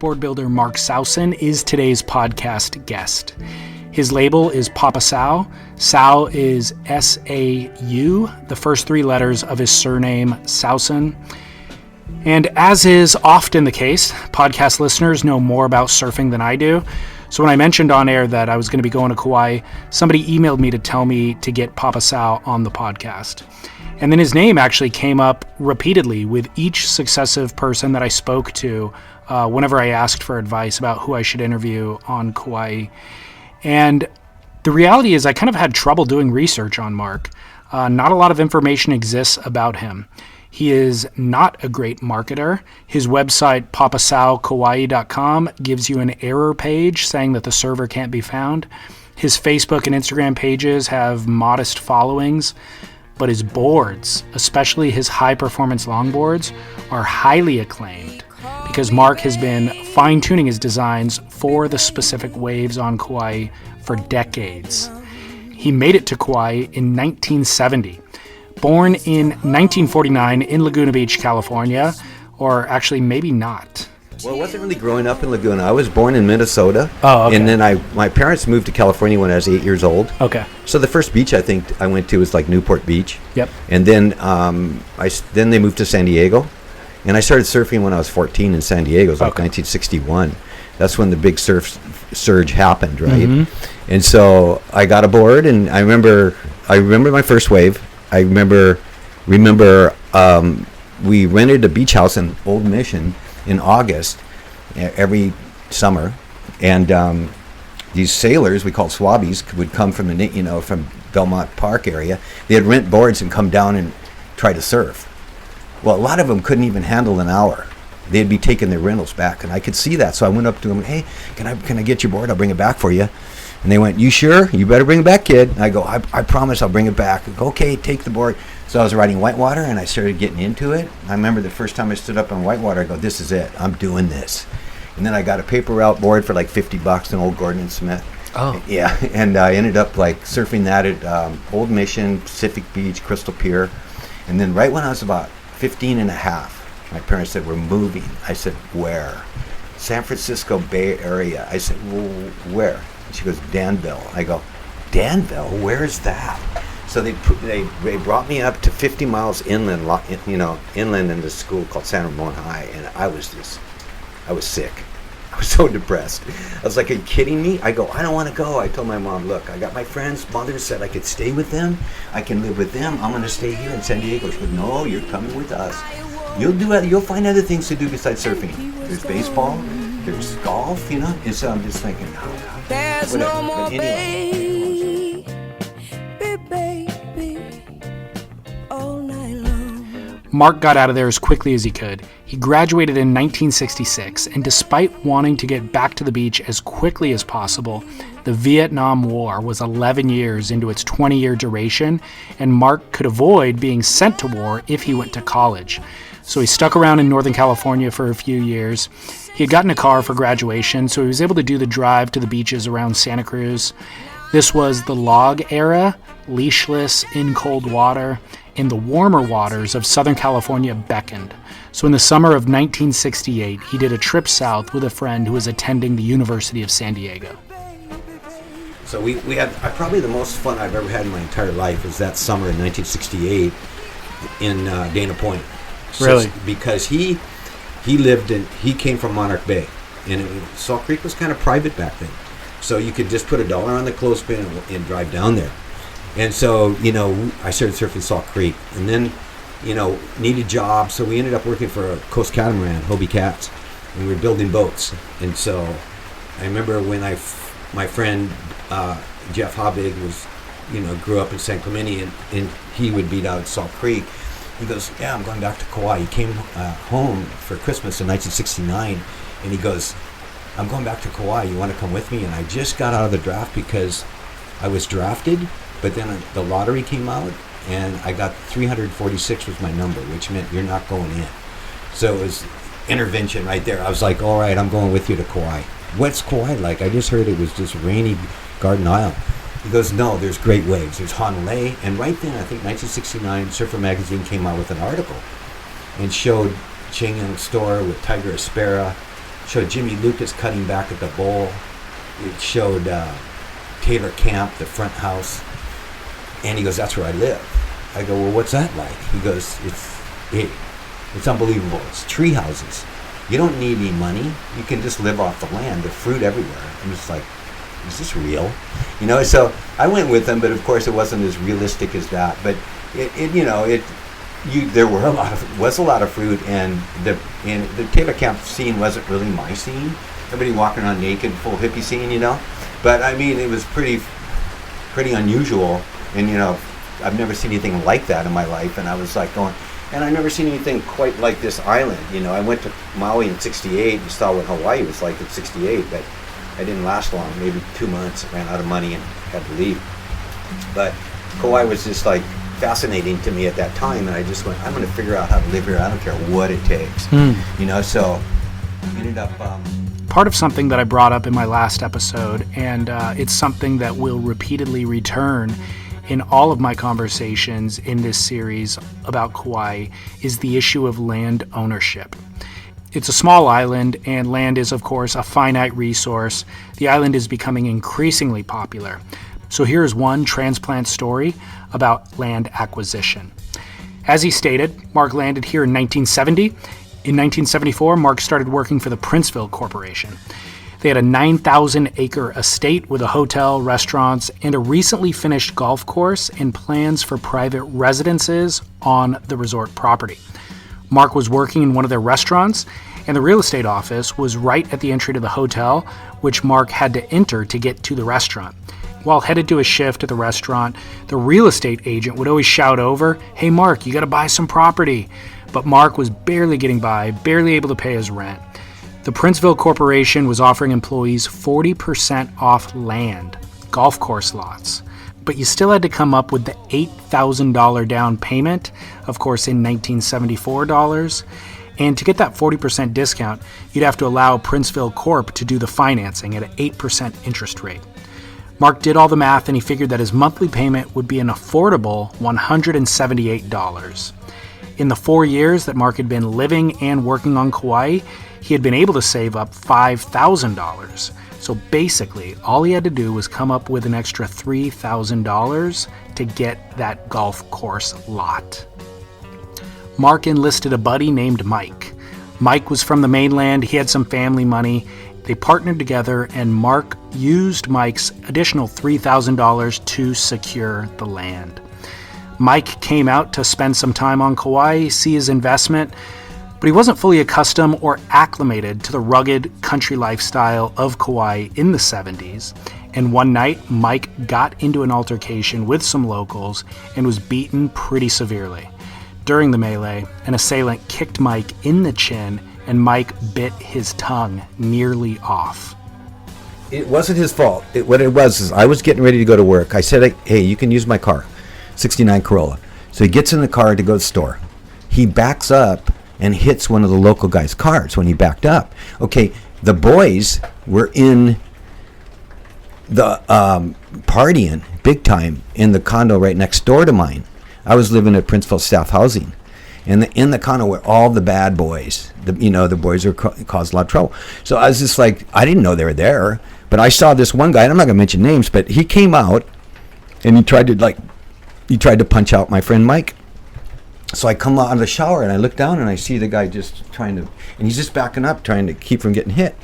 surfboard builder Mark Sausen is today's podcast guest. His label is Papa Sau. Sau is S-A-U, the first three letters of his surname, Sausen. And as is often the case, podcast listeners know more about surfing than I do. So when I mentioned on air that I was going to be going to Kauai, somebody emailed me to tell me to get Papa Sau on the podcast. And then his name actually came up repeatedly with each successive person that I spoke to whenever I asked for advice about who I should interview on Kauai. And the reality is I kind of had trouble doing research on Mark. Not a lot of information exists about him. He is not a great marketer. His website, papasaukauai.com, gives you an error page saying that the server can't be found. His Facebook and Instagram pages have modest followings, but his boards, especially his high-performance longboards, are highly acclaimed because Mark has been fine-tuning his designs for the specific waves on Kauai for decades. He made it to Kauai in 1970. Born in 1949 in Laguna Beach, California, or actually maybe not. Well, it wasn't really growing up in Laguna. I was born in Minnesota. Oh, okay. And then my parents moved to California when I was 8 years old. Okay. So the first beach I think I went to was like Newport Beach. Yep. And then then they moved to San Diego. And I started surfing when I was 14 in San Diego. It was like 1961. That's when the big surf surge happened, right? Mm-hmm. And so I got aboard, and I remember my first wave. I remember we rented a beach house in Old Mission in August every summer, and these sailors we called swabbies would come from from Belmont Park area. They'd rent boards and come down and try to surf. Well, a lot of them couldn't even handle an hour. They'd be taking their rentals back, and I could see that. So I went up to them, hey, can I get your board? I'll bring it back for you. And they went, you sure? You better bring it back, kid. And I go, I promise I'll bring it back. I go, okay, take the board. So I was riding whitewater, and I started getting into it. I remember the first time I stood up on whitewater, I go, this is it. I'm doing this. And then I got a paper route board for like $50 in Old Gordon and Smith. Oh. Yeah, and I ended up like surfing that at Old Mission, Pacific Beach, Crystal Pier. And then right when I was about 15 and a half, my parents said, we're moving. I said, where? San Francisco Bay Area. I said, well, where? She goes, Danville. I go, Danville? Where's that? So they brought me up to 50 miles inland, inland in this school called San Ramon High, and I was sick. I was so depressed. I was like, are you kidding me? I go, I don't want to go. I told my mom, look, I got my friends. Mother said I could stay with them. I can live with them. I'm going to stay here in San Diego. She goes, no, you're coming with us. You'll find other things to do besides surfing. There's baseball. There's golf, And so I'm just thinking, oh, God. There's no more baby, all night long. Mark got out of there as quickly as he could. He graduated in 1966, and despite wanting to get back to the beach as quickly as possible, the Vietnam War was 11 years into its 20-year duration, and Mark could avoid being sent to war if he went to college. So he stuck around in Northern California for a few years. He had gotten a car for graduation, so he was able to do the drive to the beaches around Santa Cruz. This was the log era, leashless, in cold water, and the warmer waters of Southern California beckoned. So in the summer of 1968, he did a trip south with a friend who was attending the University of San Diego. So we had probably the most fun I've ever had in my entire life was that summer in 1968 in Dana Point. Really? Because he came from Monarch Bay, and Salt Creek was kind of private back then. So you could just put $1 on the clothespin and drive down there. And so, I started surfing Salt Creek, and then, needed jobs. So we ended up working for a Coast Catamaran, Hobie Cats, and we were building boats. And so I remember when my friend Jeff Hobbig grew up in San Clemente, and he would beat out at Salt Creek. He goes, yeah, I'm going back to Kauai. He came home for Christmas in 1969, and he goes, I'm going back to Kauai. You want to come with me? And I just got out of the draft because I was drafted, but then the lottery came out, and I got 346 was my number, which meant you're not going in. So it was intervention right there. I was like, all right, I'm going with you to Kauai. What's Kauai like? I just heard it was just rainy Garden Isle. He goes, no, there's great waves. There's Honolulu. And right then, I think 1969, Surfer Magazine came out with an article and showed Ching Yung's store with Tiger Aspera showed Jimmy Lucas cutting back at the bowl. It showed Taylor Camp, the front house. And he goes, that's where I live. I go, well, what's that like? He goes, it's unbelievable. It's tree houses. You don't need any money. You can just live off the land. There's fruit everywhere. I'm just like, is this real? You know, so I went with him, but of course it wasn't as realistic as that. But there was a lot of fruit, and the Taylor Camp scene wasn't really my scene. Everybody walking around naked, full hippie scene, you know. But I mean, it was pretty unusual, and you know, I've never seen anything like that in my life, and I was like going, and I've never seen anything quite like this island. You know, I went to Maui in '68 and saw what Hawaii was like in '68, but I didn't last long, maybe 2 months. I ran out of money and had to leave. But Kauai was just like fascinating to me at that time, and I just went, I'm going to figure out how to live here. I don't care what it takes. You know, so ended up... Part of something that I brought up in my last episode, and it's something that will repeatedly return in all of my conversations in this series about Kauai, is the issue of land ownership. It's a small island, and land is, of course, a finite resource. The island is becoming increasingly popular. So here's one transplant story about land acquisition. As he stated, Mark landed here in 1970. In 1974, Mark started working for the Princeville Corporation. They had a 9,000-acre estate with a hotel, restaurants, and a recently finished golf course and plans for private residences on the resort property. Mark was working in one of their restaurants, and the real estate office was right at the entry to the hotel, which Mark had to enter to get to the restaurant. While headed to a shift at the restaurant, the real estate agent would always shout over, "Hey Mark, you gotta buy some property." But Mark was barely getting by, barely able to pay his rent. The Princeville Corporation was offering employees 40% off land, golf course lots. But you still had to come up with the $8,000 down payment, of course in 1974 dollars. And to get that 40% discount, you'd have to allow Princeville Corp to do the financing at an 8% interest rate. Mark did all the math, and he figured that his monthly payment would be an affordable $178. In the 4 years that Mark had been living and working on Kauai, he had been able to save up $5,000. So basically, all he had to do was come up with an extra $3,000 to get that golf course lot. Mark enlisted a buddy named Mike. Mike was from the mainland. He had some family money. They partnered together, and Mark used Mike's additional $3,000 to secure the land. Mike came out to spend some time on Kauai, see his investment, but he wasn't fully accustomed or acclimated to the rugged country lifestyle of Kauai in the 70s. And one night, Mike got into an altercation with some locals and was beaten pretty severely. During the melee, an assailant kicked Mike in the chin, and Mike bit his tongue nearly off. It wasn't his fault. What it was is I was getting ready to go to work. I said, hey, you can use my car, 69 Corolla. So he gets in the car to go to the store. He backs up and hits one of the local guys' cars when he backed up. Okay, the boys were in the partying big time in the condo right next door to mine. I was living at Princeville Staff Housing. And in the condo were all the bad boys. The boys who caused a lot of trouble. So I was just like, I didn't know they were there. But I saw this one guy, and I'm not going to mention names, but he came out, and he tried to punch out my friend Mike. So I come out of the shower, and I look down, and I see the guy just and he's just backing up, trying to keep from getting hit.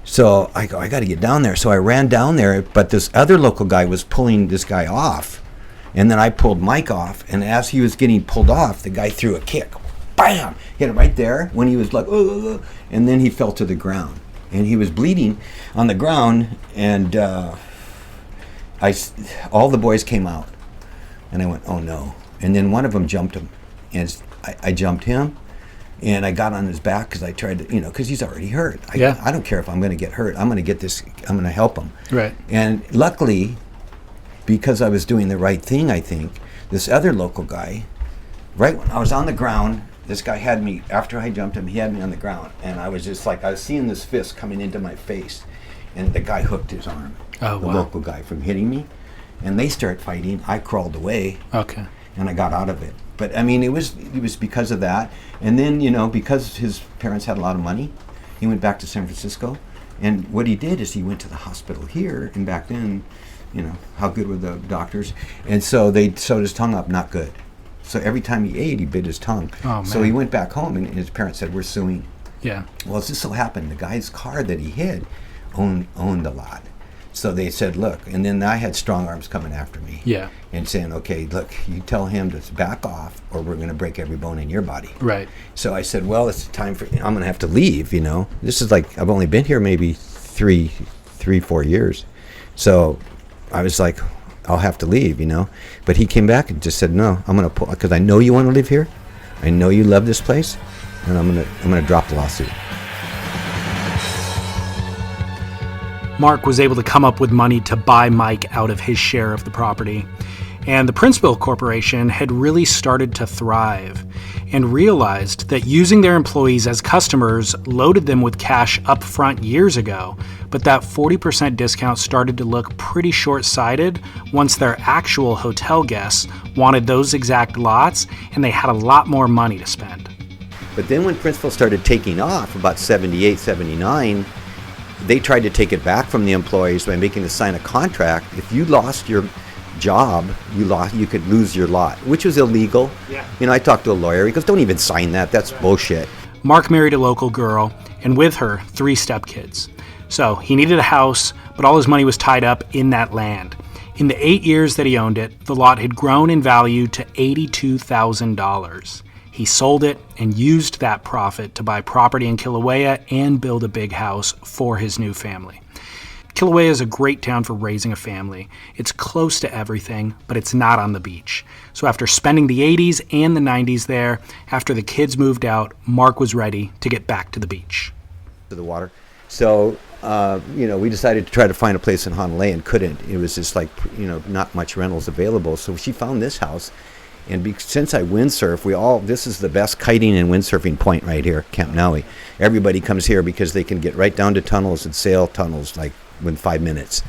So I go, I got to get down there. So I ran down there, but this other local guy was pulling this guy off. And then I pulled Mike off, and as he was getting pulled off, the guy threw a kick. Bam! Hit him right there when he was like, and then he fell to the ground. And he was bleeding on the ground, and all the boys came out. And I went, oh no. And then one of them jumped him. And I jumped him, and I got on his back because I tried to, because he's already hurt. I don't care if I'm going to get hurt. I'm going to help him. Right. And luckily, because I was doing the right thing, I think, this other local guy, right when I was on the ground, this guy had me, after I jumped him, he had me on the ground. And I was just like, I was seeing this fist coming into my face. And the guy hooked his arm, local guy, from hitting me. And they started fighting. I crawled away. Okay. And I got out of it. But, I mean, it was because of that. And then, because his parents had a lot of money, he went back to San Francisco. And what he did is he went to the hospital here, and back then, you know, how good were the doctors? And so they sewed his tongue up, not good. So every time he ate, he bit his tongue. Oh, man. So he went back home, and his parents said, we're suing. Yeah. Well, it just so happened the guy's car that he hid owned the lot. So they said, look, and then I had strong arms coming after me. Yeah. And saying, okay, look, you tell him to back off or we're going to break every bone in your body. Right. So I said, well, it's time for, I'm going to have to leave, you know. This is like, I've only been here maybe 4 years. So I was like, I'll have to leave, you know. But he came back and just said, no, I'm going to pull, because I know you want to live here. I know you love this place. And I'm going to drop the lawsuit. Mark was able to come up with money to buy Mike out of his share of the property. And the Princeville Corporation had really started to thrive and realized that using their employees as customers loaded them with cash up front years ago, but that 40% discount started to look pretty short-sighted once their actual hotel guests wanted those exact lots and they had a lot more money to spend. But then when Princeville started taking off, about 78, 79, they tried to take it back from the employees by making them sign a contract. If you lost your job, you could lose your lot, which was illegal. Yeah. You know, I talked to a lawyer. He goes, don't even sign that. That's bullshit. Mark married a local girl, and with her, 3 stepkids. So he needed a house, but all his money was tied up in that land. In the 8 years that he owned it, the lot had grown in value to $82,000. He sold it and used that profit to buy property in Kilauea and build a big house for his new family. Kilauea is a great town for raising a family. It's close to everything, but it's not on the beach. So after spending the 80s and the 90s there, after the kids moved out, Mark was ready to get back to the beach. To the water. So, you know, we decided to try to find a place in Honolulu and couldn't. It was just like, you know, not much rentals available. So she found this house. And since I windsurf, this is the best kiting and windsurfing point right here, Camp Maui. Everybody comes here because they can get right down to tunnels and sail tunnels like within 5 minutes.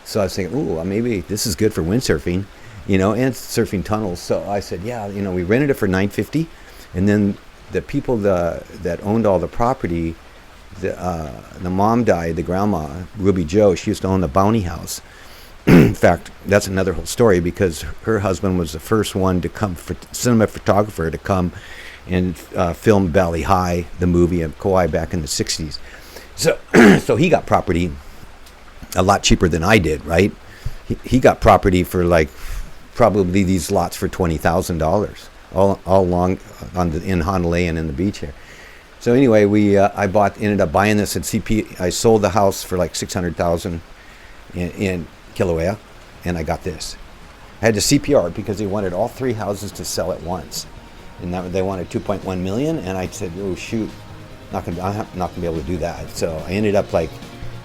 So I was thinking, ooh, maybe this is good for windsurfing, you know, and surfing tunnels. So I said, yeah, you know, we rented it for $950, and then the people that owned all the property, the mom died, the grandma, Ruby Joe, she used to own the Bounty House. In fact, that's another whole story because her husband was the first one to come, cinema photographer to come and film Valley High, the movie of Kauai back in the 60s. So he got property a lot cheaper than I did, right? He got property for like probably these lots for $20,000 all along in Honolulu and in the beach here. So anyway, I ended up buying this at CP. I sold the house for like $600,000 in Kilauea, and I got this. I had to CPR because they wanted all 3 houses to sell at once, and they wanted $2.1 million. And I said, "Oh shoot, I'm not gonna be able to do that." So I ended up like,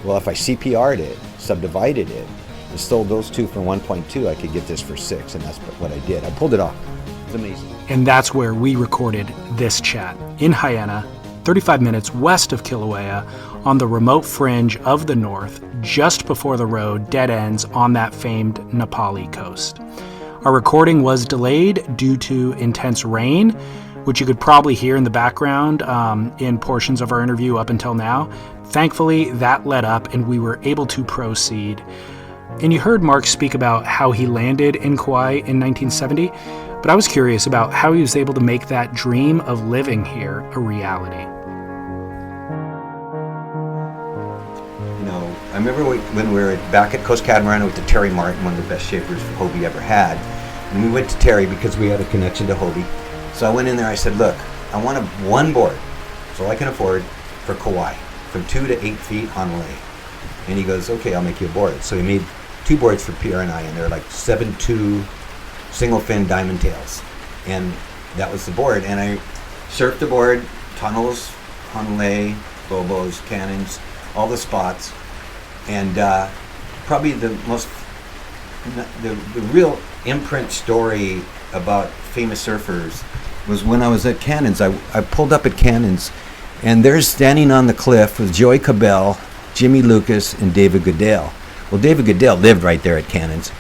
well, if I CPR'd it, subdivided it, and sold those 2 for 1.2, I could get this for 6, and that's what I did. I pulled it off. It's amazing. And that's where we recorded this chat in Hyanna, 35 minutes west of Kilauea, on the remote fringe of the north, just before the road dead ends on that famed Napali coast. Our recording was delayed due to intense rain, which you could probably hear in the background in portions of our interview up until now. Thankfully, that let up and we were able to proceed. And you heard Mark speak about how he landed in Kauai in 1970, but I was curious about how he was able to make that dream of living here a reality. I remember when we were back at Coast Catamaran with Terry Martin, one of the best shapers Hobie ever had. And we went to Terry because we had a connection to Hobie. So I went in there, I said, look, I want one board, that's all I can afford, for Kauai, from 2 to 8 feet on lay. And he goes, okay, I'll make you a board. So he made 2 boards for Pierre and I, and they're like 7.2 single fin diamond tails. And that was the board. And I surfed the board, tunnels, on lay, bobos, cannons, all the spots. And probably the real imprint story about famous surfers was when I was at Cannons. I pulled up at Cannons, and there's standing on the cliff with Joey Cabell, Jimmy Lucas, and David Goodale. Well, David Goodale lived right there at Cannons,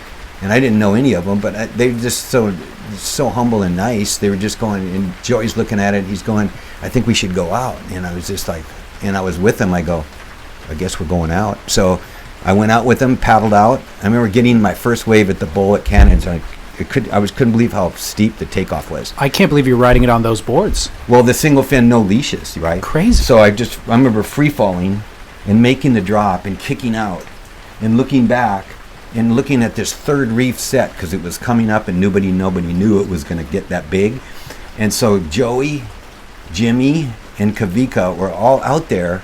and I didn't know any of them, but they were just so humble and nice. They were just going, and Joey's looking at it, he's going, I think we should go out. And I was just like, and I was with them. I go, I guess we're going out. So I went out with them, paddled out. I remember getting my first wave at the bowl at Cannons. I couldn't believe how steep the takeoff was. I can't believe you're riding it on those boards. Well, the single fin, no leashes, right? Crazy. So I remember free falling and making the drop and kicking out and looking back and looking at this third reef set because it was coming up and nobody knew it was going to get that big. And so Joey, Jimmy, and Kavika were all out there,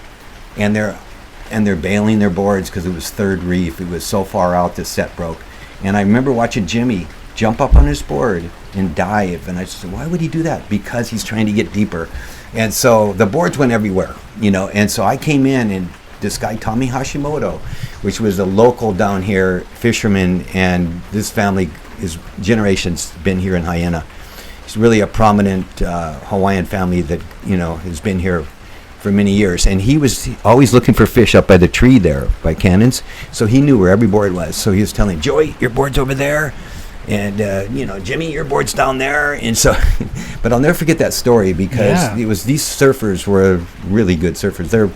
and they're bailing their boards because it was third reef. It was so far out the set broke. And I remember watching Jimmy jump up on his board and dive. And I said, why would he do that? Because he's trying to get deeper. And so the boards went everywhere, And so I came in, and this guy, Tommy Hashimoto, which was a local down here fisherman, and this family is generations been here in Hyena. He's really a prominent Hawaiian family that, has been here for many years. And he was always looking for fish up by the tree there by Cannons. So he knew where every board was. So he was telling Joey, your board's over there. And, Jimmy, your board's down there. And so, but I'll never forget that story because these surfers were really good surfers. They're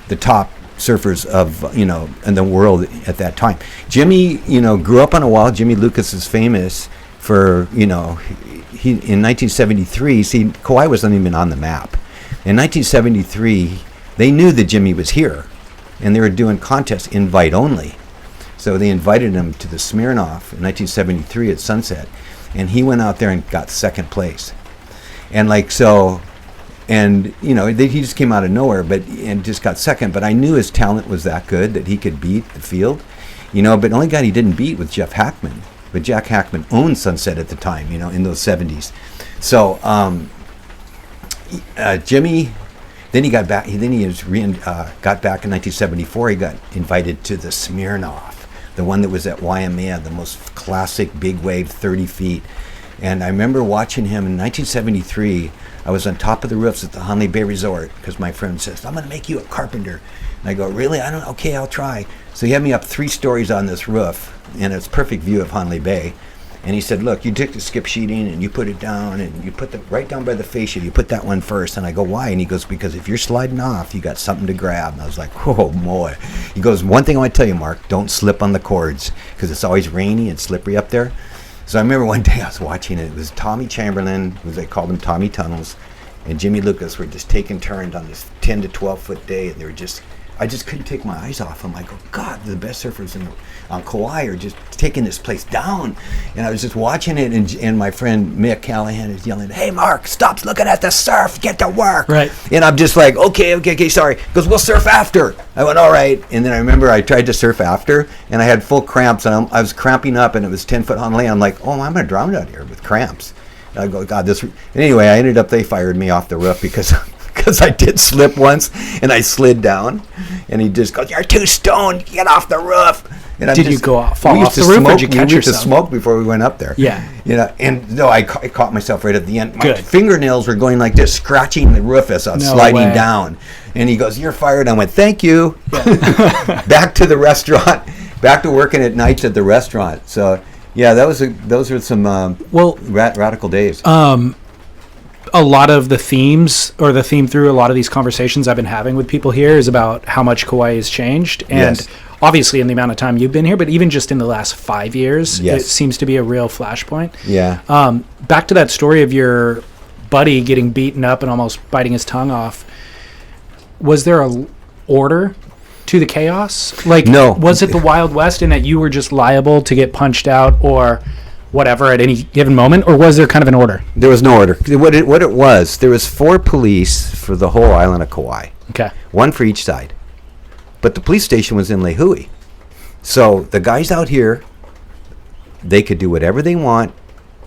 the top surfers of, in the world at that time. Jimmy, grew up on Oahu. Jimmy Lucas is famous for, he in 1973, Kauai wasn't even on the map. In 1973, they knew that Jimmy was here, and they were doing contests invite only. So they invited him to the Smirnoff in 1973 at sunset, and he went out there and got second place. And he just came out of nowhere, and just got second. But I knew his talent was that good that he could beat the field, But the only guy he didn't beat was Jeff Hackman. But Jack Hackman owned Sunset at the time, in those 70s. So Jimmy, then he got back. Got back in 1974. He got invited to the Smirnoff, the one that was at Waimea, the most classic big wave, 30 feet. And I remember watching him in 1973. I was on top of the roofs at the Hanley Bay Resort because my friend says, I'm going to make you a carpenter. And I go, really? Okay, I'll try. So he had me up 3 stories on this roof, and it's perfect view of Hanley Bay. And he said, look, you took the skip sheeting and you put it down, and you put right down by the fascia, you put that one first. And I go, why? And he goes, because if you're sliding off, you got something to grab. And I was like, oh boy. He goes, one thing I want to tell you, Mark, don't slip on the cords because it's always rainy and slippery up there. So I remember one day I was watching it. It was Tommy Chamberlain, who they called him Tommy Tunnels, and Jimmy Lucas were just taking turns on this 10 to 12 foot day, and they were I just couldn't take my eyes off them. I go, God, the best surfers on Kauai are just taking this place down. And I was just watching it, and my friend Mick Callahan is yelling, hey, Mark, stop looking at the surf, get to work. Right. And I'm just like, okay, sorry. He goes, we'll surf after. I went, all right. And then I remember I tried to surf after, and I had full cramps, and I was cramping up, and it was 10 foot on land. I'm like, oh, I'm going to drown out here with cramps. And I go, God, this. And anyway, they fired me off the roof because I did slip once, and I slid down, and he just goes, you're too stoned, get off the roof. And did you fall off the roof, or did you catch yourself? We used to smoke before we went up there. Yeah. And no, I caught myself right at the end. My fingernails were going like this, scratching the roof as I was sliding down. And he goes, you're fired. I went, thank you. Yeah. Back to the restaurant, back to working at nights at the restaurant. So, yeah, those were some radical days. A lot of the themes, or the theme through a lot of these conversations I've been having with people here, is about how much Kauai has changed. And obviously in the amount of time you've been here, but even just in the last 5 years, it seems to be a real flashpoint. Yeah. Back to that story of your buddy getting beaten up and almost biting his tongue off. Was there a order to the chaos? No. Was it the Wild West in that you were just liable to get punched out or whatever at any given moment, or was there kind of an order? There was no order. What it was, there was 4 police for the whole island of Kauai. Okay. 1 for each side. But the police station was in Lehui. So the guys out here, they could do whatever they want,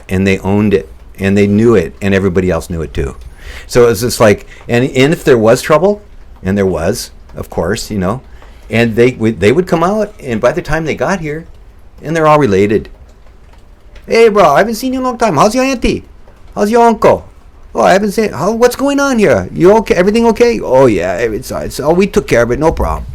and they owned it, and they knew it, and everybody else knew it too. So it was just like, and if there was trouble, and there was, of course, and they would come out, and by the time they got here, and they're all related. Hey, bro, I haven't seen you in a long time. How's your auntie? How's your uncle? Oh, I haven't seen. What's going on here? You okay? Everything okay? Oh yeah, it's we took care of it, no problem.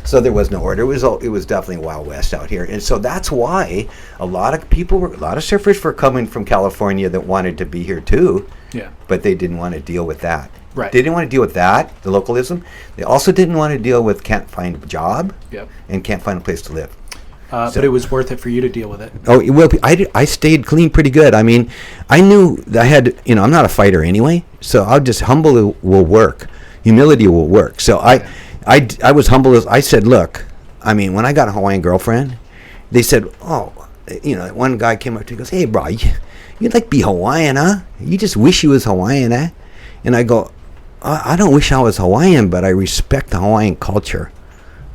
So there was no order. It was definitely Wild West out here, and so that's why a lot of surfers were coming from California that wanted to be here too. Yeah. But they didn't want to deal with that. Right. They didn't want to deal with that, the localism. They also didn't want to deal with can't find a job Yep. and can't find a place to live. But it was worth it for you to deal with it. Oh, well, I stayed clean pretty good. I mean, I knew that I had, I'm not a fighter anyway, so I'll just humble will work. Humility will work. So I was humble as I said, look, I mean, when I got a Hawaiian girlfriend, they said, one guy came up to me and goes, hey, bro, you'd like be Hawaiian, huh? You just wish you was Hawaiian, eh? And I go, I don't wish I was Hawaiian, but I respect the Hawaiian culture.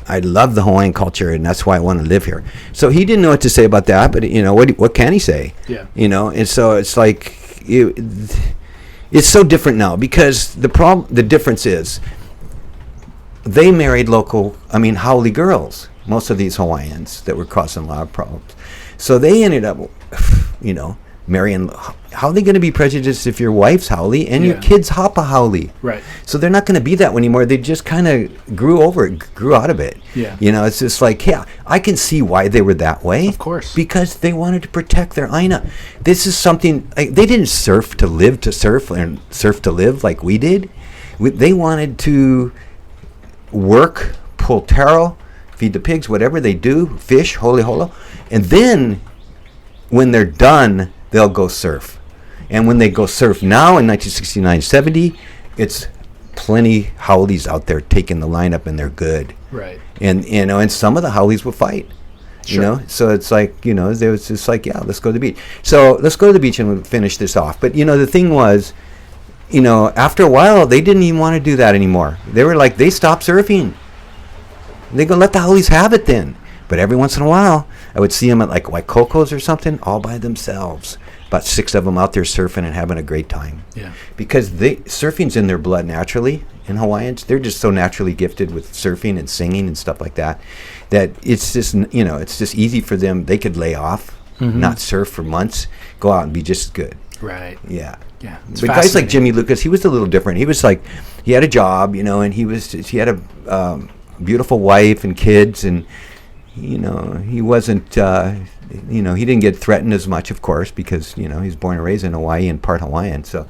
I love the Hawaiian culture, and that's why I want to live here. So he didn't know what to say about that, but what can he say? Yeah. And so it's like it's so different now because the difference is they married haole girls. Most of these Hawaiians that were causing a lot of problems, so they ended up, marrying. How are they going to be prejudiced if your wife's haole and your kids hapa haole? Right. So they're not going to be that anymore. They just kind of grew out of it. Yeah. It's just like, yeah, I can see why they were that way. Of course. Because they wanted to protect their aina. This is something, they didn't surf to live to surf and surf to live like we did. They wanted to work, pull taro, feed the pigs, whatever they do, fish, holo. And then when they're done, they'll go surf. And when they go surf now in 1969-70, it's plenty haoles out there taking the lineup, and they're good. Right. And some of the haoles will fight. Sure. So it's like, there was just like, yeah, let's go to the beach. So let's go to the beach and we'll finish this off. But, the thing was, after a while, they didn't even want to do that anymore. They were like, they stopped surfing. They're going to let the haoles have it then. But every once in a while, I would see them at like Waikokos or something, all by themselves. About 6 of them out there surfing and having a great time. Yeah. Because surfing's in their blood naturally in Hawaiians. They're just so naturally gifted with surfing and singing and stuff like that it's just, it's just easy for them. They could lay off, not surf for months, go out and be just as good. Right. Yeah. Yeah. But guys like Jimmy Lucas, he was a little different. He was like, he had a job, and he had a beautiful wife and kids, and he wasn't, he didn't get threatened as much, of course, because, he was born and raised in Hawaii and part Hawaiian. So,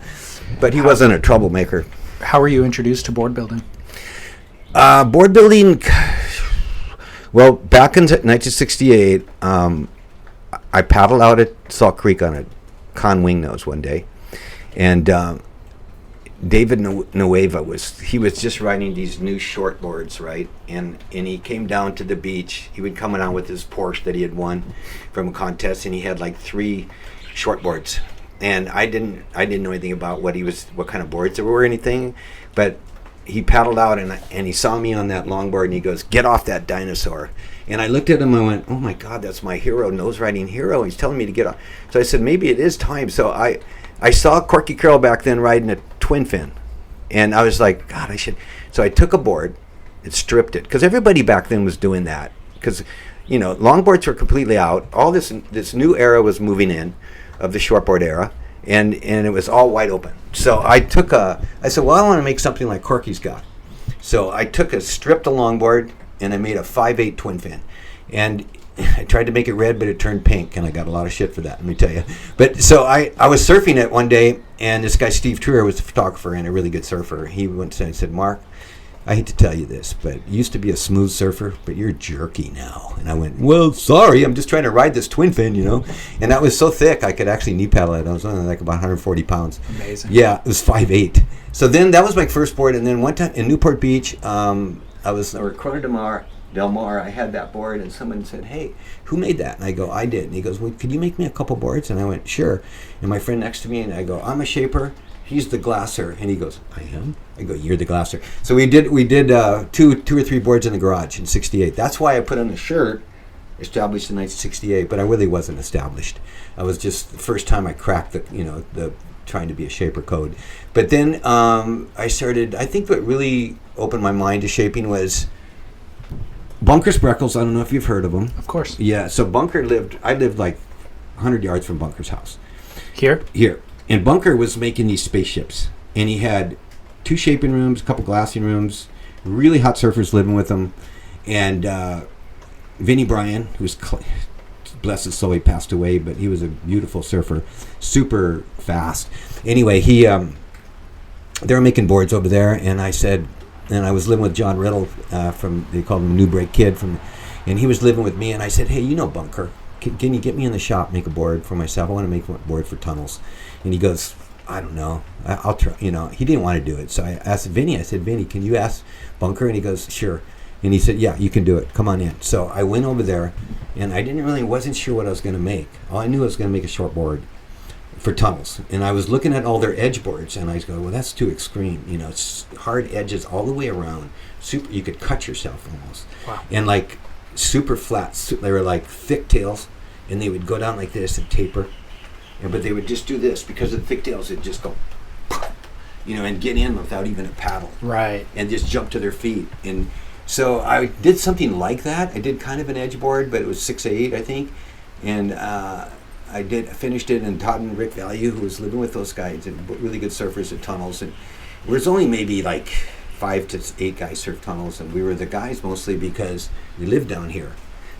but he wasn't a troublemaker. How were you introduced to board building? Board building, well, back in 1968, I paddled out at Salt Creek on a con wing nose one day, and David Nueva was just riding these new short boards, right? And he came down to the beach. He would come down with his Porsche that he had won from a contest, and he had like 3 short boards. And I didn't know anything about what kind of boards there were or anything, but he paddled out and he saw me on that longboard, and he goes, "Get off that dinosaur." And I looked at him and I went, "Oh my God, that's my hero, nose riding hero. He's telling me to get off." So I said, maybe it is time. So I saw Corky Carroll back then riding a twin fin, and I was like, God, I should. So I took a board and stripped it, because everybody back then was doing that, because longboards were completely out. All this new era was moving in, of the shortboard era, and it was all wide open. So I said, well, I want to make something like Corky's got. So I stripped a longboard, and I made a 5/8 twin fin, and I tried to make it red, but it turned pink, and I got a lot of shit for that, let me tell you. But so I was surfing it one day, and this guy Steve Truer was a photographer and a really good surfer. He went and said, "Mark, I hate to tell you this, but you used to be a smooth surfer, but you're jerky now." And I went, "Well, sorry, I'm just trying to ride this twin fin, And that was so thick, I could actually knee paddle it. I was only like about 140 pounds. Amazing. Yeah, it was 5/8. So then that was my first board, and then one time in Newport Beach, I was at Corona Del Mar, I had that board, and someone said, "Hey, who made that?" And I go, "I did." And he goes, "Well, could you make me a couple boards?" And I went, "Sure." And my friend next to me, and I go, "I'm a shaper. He's the glasser." And he goes, "I am?" I go, "You're the glasser." So we did two or three boards in the garage in '68. That's why I put on the shirt, established in 1968. But I really wasn't established. I was just the first time I cracked the trying to be a shaper code. But then I started. I think what really opened my mind to shaping was Bunker Spreckles. I don't know if you've heard of him. Of course. Yeah. So Bunker I lived like 100 yards from Bunker's house. Here. And Bunker was making these spaceships, and he had 2 shaping rooms, a couple glassing rooms, really hot surfers living with him, and Vinnie Bryan, who was bless his soul, he passed away, but he was a beautiful surfer, super fast. Anyway, they were making boards over there, and I said, and I was living with John Riddle from, they called him New Break Kid, and he was living with me, and I said, hey, Bunker, can you get me in the shop, make a board for myself? I want to make a board for tunnels. And he goes, I don't know, I'll try. He didn't want to do it. So I asked Vinny, I said, Vinny, can you ask Bunker? And he goes, sure. And he said, yeah, you can do it. Come on in. So I went over there, and I wasn't sure what I was going to make. All I knew I was going to make a short board for tunnels. And I was looking at all their edge boards, and I was going, well, that's too extreme. It's hard edges all the way around. Super, you could cut yourself almost. Wow. And like super flat. They were like thick tails, and they would go down like this and taper. But they would just do this because of the thick tails. It'd just go, and get in without even a paddle. Right. And just jump to their feet. And so I did something like that. I did kind of an edge board, but it was 6'8", I think. And I finished it, and Todd and Rick Value, who was living with those guys, and really good surfers at tunnels. And there was only maybe like 5 to 8 guys surf tunnels, and we were the guys mostly because we lived down here.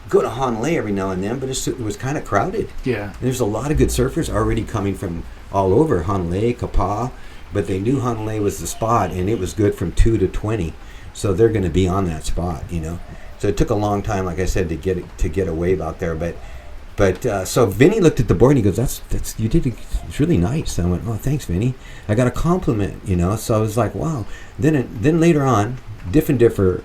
Go to Honolulu every now and then, but it was kind of crowded. Yeah. There's a lot of good surfers already coming from all over, Honolulu, Kapaa, but they knew Honolulu was the spot, and it was good from 2 to 20, so they're going to be on that spot, So it took a long time, like I said, to get a wave out there, but so Vinny looked at the board and he goes, "That's you did it's really nice." And I went, "Oh, thanks, Vinny. I got a compliment, So I was like, "Wow." Then later on, Differ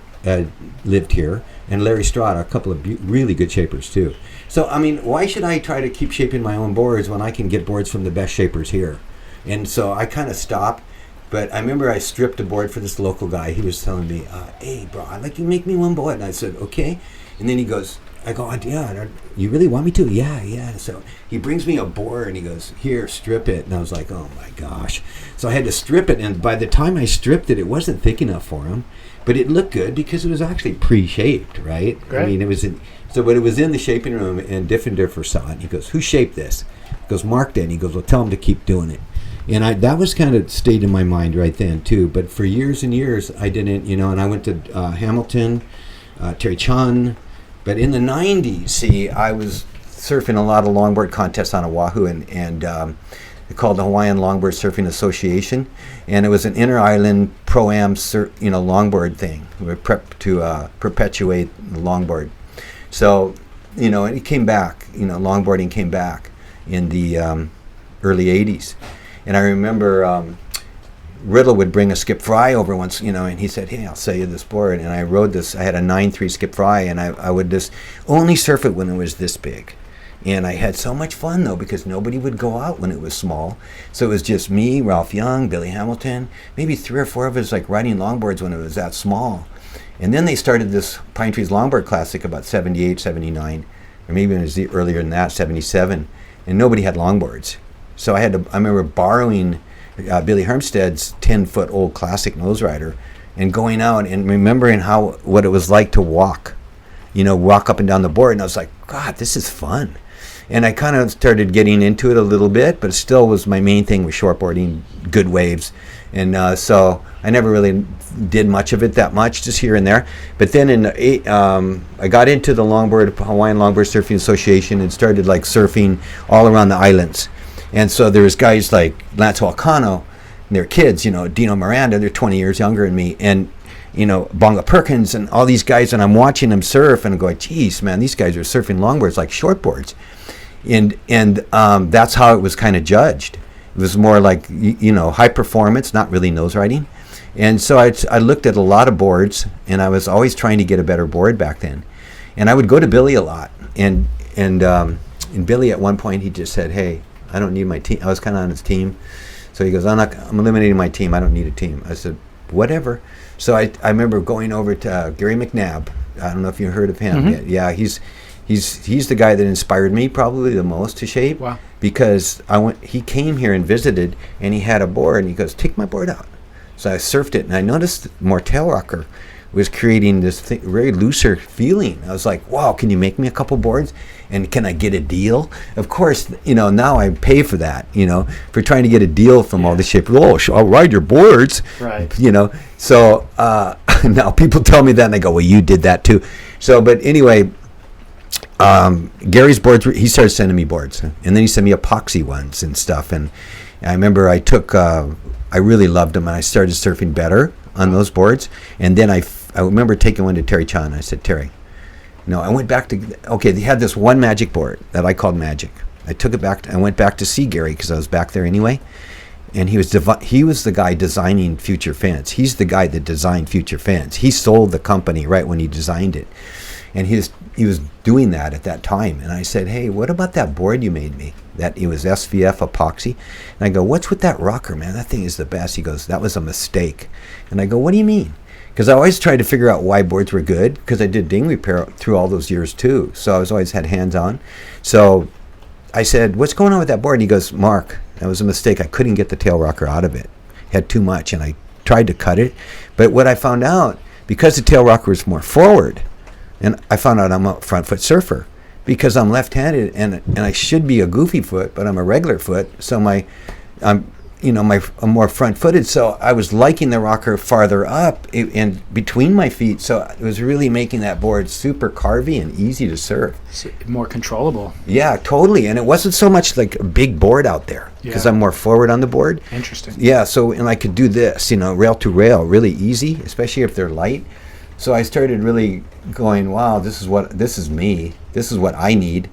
lived here, and Larry Strada, a couple of really good shapers too. So I mean, why should I try to keep shaping my own boards when I can get boards from the best shapers here? And so I kind of stopped. But I remember I stripped a board for this local guy. He was telling me, "Hey, bro, I'd like you to make me one board." And I said, "Okay." And then he goes, I go, "Yeah, you really want me to?" Yeah. So he brings me a board and he goes, "Here, strip it." And I was like, "Oh my gosh." So I had to strip it. And by the time I stripped it, it wasn't thick enough for him. But it looked good because it was actually pre-shaped, right? I mean, it was when it was in the shaping room, and Differ saw it. And he goes, "Who shaped this?" He goes, "Mark did." And he goes, "Well, tell him to keep doing it." And that was kind of stayed in my mind right then too. But for years and years, I didn't, and I went to Hamilton, Terry Chun. But in the 90s, see, I was surfing a lot of longboard contests on Oahu, and they called the Hawaiian Longboard Surfing Association, and it was an inter-island pro-am longboard thing. We were prepped to perpetuate the longboard. So, and it came back, longboarding came back in the early 80s. And I remember Riddle would bring a Skip Fry over once, and he said, "Hey, I'll sell you this board." And I rode this. I had a 9.3 Skip Fry, and I would just only surf it when it was this big. And I had so much fun, though, because nobody would go out when it was small. So it was just me, Ralph Young, Billy Hamilton, maybe 3 or 4 of us like riding longboards when it was that small. And then they started this Pine Trees Longboard Classic about 78, 79, or maybe it was earlier than that, 77. And nobody had longboards. So I remember borrowing Billy Hermsted's 10-foot old classic nose rider and going out and remembering what it was like to walk up and down the board. And I was like, God, this is fun. And I kind of started getting into it a little bit, but it still was my main thing was shortboarding, good waves. And so I never really did much of it that much, just here and there. But then I got into the Hawaiian Longboard Surfing Association and started like surfing all around the islands. And so there was guys like Lance Walcano, and their kids, Dino Miranda, they're 20 years younger than me, and, Bonga Perkins and all these guys, and I'm watching them surf and I'm going, geez, man, these guys are surfing longboards like shortboards. And that's how it was kind of judged. It was more like, high performance, not really nose riding. And so I looked at a lot of boards, and I was always trying to get a better board back then. And I would go to Billy a lot. And Billy at one point, he just said, "Hey, I don't need my team." I was kind of on his team. So he goes, I'm eliminating my team. I don't need a team. I said, whatever. So I remember going over to Gary McNabb. I don't know if you heard of him yet. Yeah, he's the guy that inspired me probably the most to shape. Wow. Because he came here and visited, and he had a board, and he goes, "Take my board out." So I surfed it, and I noticed Mortel Rocker was creating this very looser feeling. I was like, wow, can you make me a couple boards? And can I get a deal? Of course, now I pay for that, for trying to get a deal from all the shapers. "Oh, I'll ride your boards." Right. So now people tell me that, and I go, well, you did that too. So, but anyway, Gary's boards, he started sending me boards. And then he sent me epoxy ones and stuff. And I remember I I really loved them, and I started surfing better on those boards. And then I remember taking one to Terry Chan. I said, Terry, no, I went back to, okay, they had this one Magic board that I called Magic. I took it back, I went back to see Gary because I was back there anyway. And he was the guy designing Future Fence. He's the guy that designed Future Fence. He sold the company right when he designed it. And he was doing that at that time. And I said, hey, what about that board you made me? That it was SVF epoxy. And I go, what's with that rocker, man? That thing is the best. He goes, that was a mistake. And I go, what do you mean? Because I always tried to figure out why boards were good, because I did ding repair through all those years too. So I was always had hands on. So I said, what's going on with that board? And he goes, Mark, that was a mistake. I couldn't get the tail rocker out of it. It had too much, and I tried to cut it. But what I found out, because the tail rocker was more forward, and I found out I'm a front foot surfer because I'm left-handed, and I should be a goofy foot, but I'm a regular foot. So I'm more front-footed. So I was liking the rocker farther up and between my feet. So it was really making that board super carvy and easy to surf. So more controllable. Yeah, totally. And it wasn't so much like a big board out there because I'm more forward on the board. Interesting. Yeah. So, and I could do this, rail to rail, really easy, especially if they're light. So I started really going, wow, this is me. This is what I need.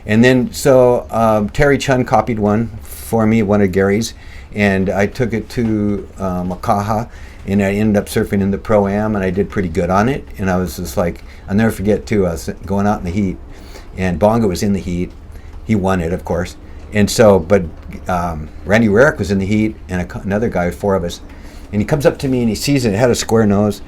And then, so Terry Chun copied one for me, one of Gary's, and I took it to Makaha, and I ended up surfing in the Pro-Am, and I did pretty good on it. And I was just like, I'll never forget, too, I was going out in the heat, and Bonga was in the heat. He won it, of course. And so, but Randy Rarick was in the heat, and another guy, 4 of us. And he comes up to me, and he sees it. It had a square nose.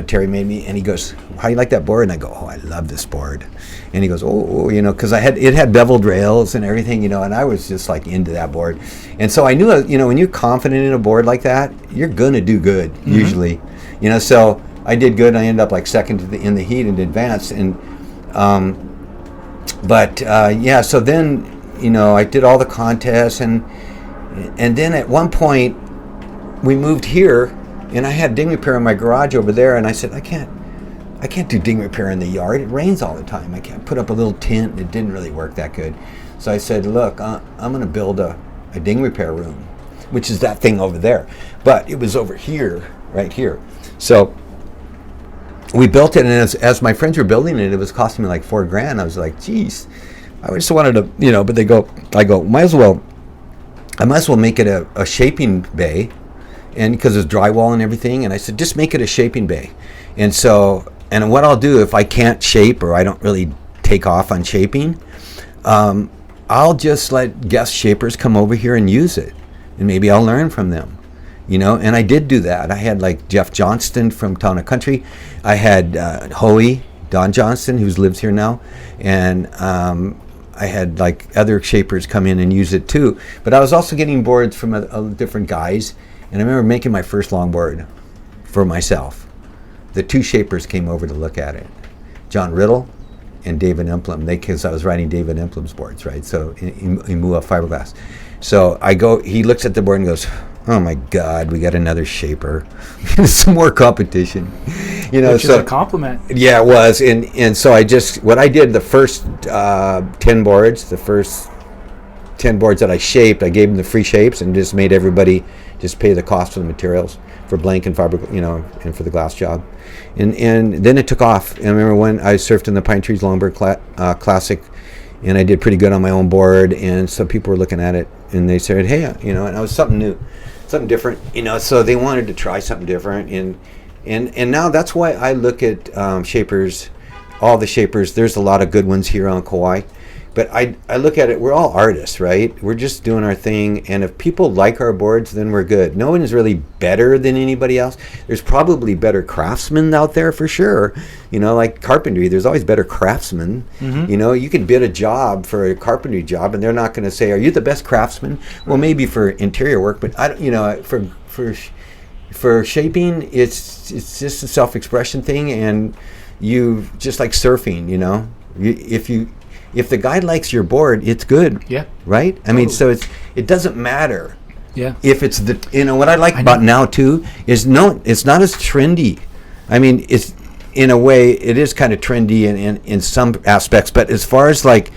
Terry made me, and he goes, how you like that board? And I go, oh, I love this board. And he goes, oh, because it had beveled rails and everything, and I was just like into that board. And so I knew, when you're confident in a board like that, you're going to do good, usually. So I did good. I ended up like second in the heat and advanced. And, so then, I did all the contests. And then at one point, we moved here. And I had ding repair in my garage over there, and I said, I can't do ding repair in the yard. It rains all the time. I can't put up a little tent. It didn't really work that good. So I said, look, I'm going to build a ding repair room, which is that thing over there. But it was over here, right here. So we built it, and as my friends were building it, it was costing me like $4,000. I was like, geez, I just wanted to, but I go, I might as well make it a shaping bay. And because it's drywall and everything, and I said, just make it a shaping bay. And so, and what I'll do if I can't shape or I don't really take off on shaping, I'll just let guest shapers come over here and use it, and maybe I'll learn from them, And I did do that. I had like Jeff Johnston from Town and Country. I had Hawai'i, Don Johnston, who lives here now, and I had like other shapers come in and use it too. But I was also getting boards from different guys. And I remember making my first longboard for myself. The 2 shapers came over to look at it, John Riddle and David Emplem. Because I was riding David Emplem's boards, right? So in Mua fiberglass. So he looks at the board and goes, oh my God, we got another shaper. Some more competition. Which is a compliment. Yeah, it was. And so what I did, the first 10 boards, the first 10 boards that I shaped, I gave them the free shapes and just made everybody just pay the cost of the materials for blank and fiber, and for the glass job. And then it took off. And I remember when I surfed in the Pine Trees Longboard Classic, and I did pretty good on my own board, and some people were looking at it, and they said, hey, and I was something new, something different, so they wanted to try something different. And now that's why I look at shapers, all the shapers. There's a lot of good ones here on Kauai. But I look at it, we're all artists, right? We're just doing our thing. And if people like our boards, then we're good. No one is really better than anybody else. There's probably better craftsmen out there for sure. Like carpentry, there's always better craftsmen. Mm-hmm. You can bid a job for a carpentry job, and they're not going to say, are you the best craftsman? Well, maybe for interior work, but for shaping, it's just a self-expression thing. And you, just like surfing, if the guy likes your board, it's good. Yeah. Right? I mean, so it doesn't matter. Yeah. If it's what I like about now too is it's not as trendy. I mean, it's in a way it is kind of trendy in some aspects, but as far as like,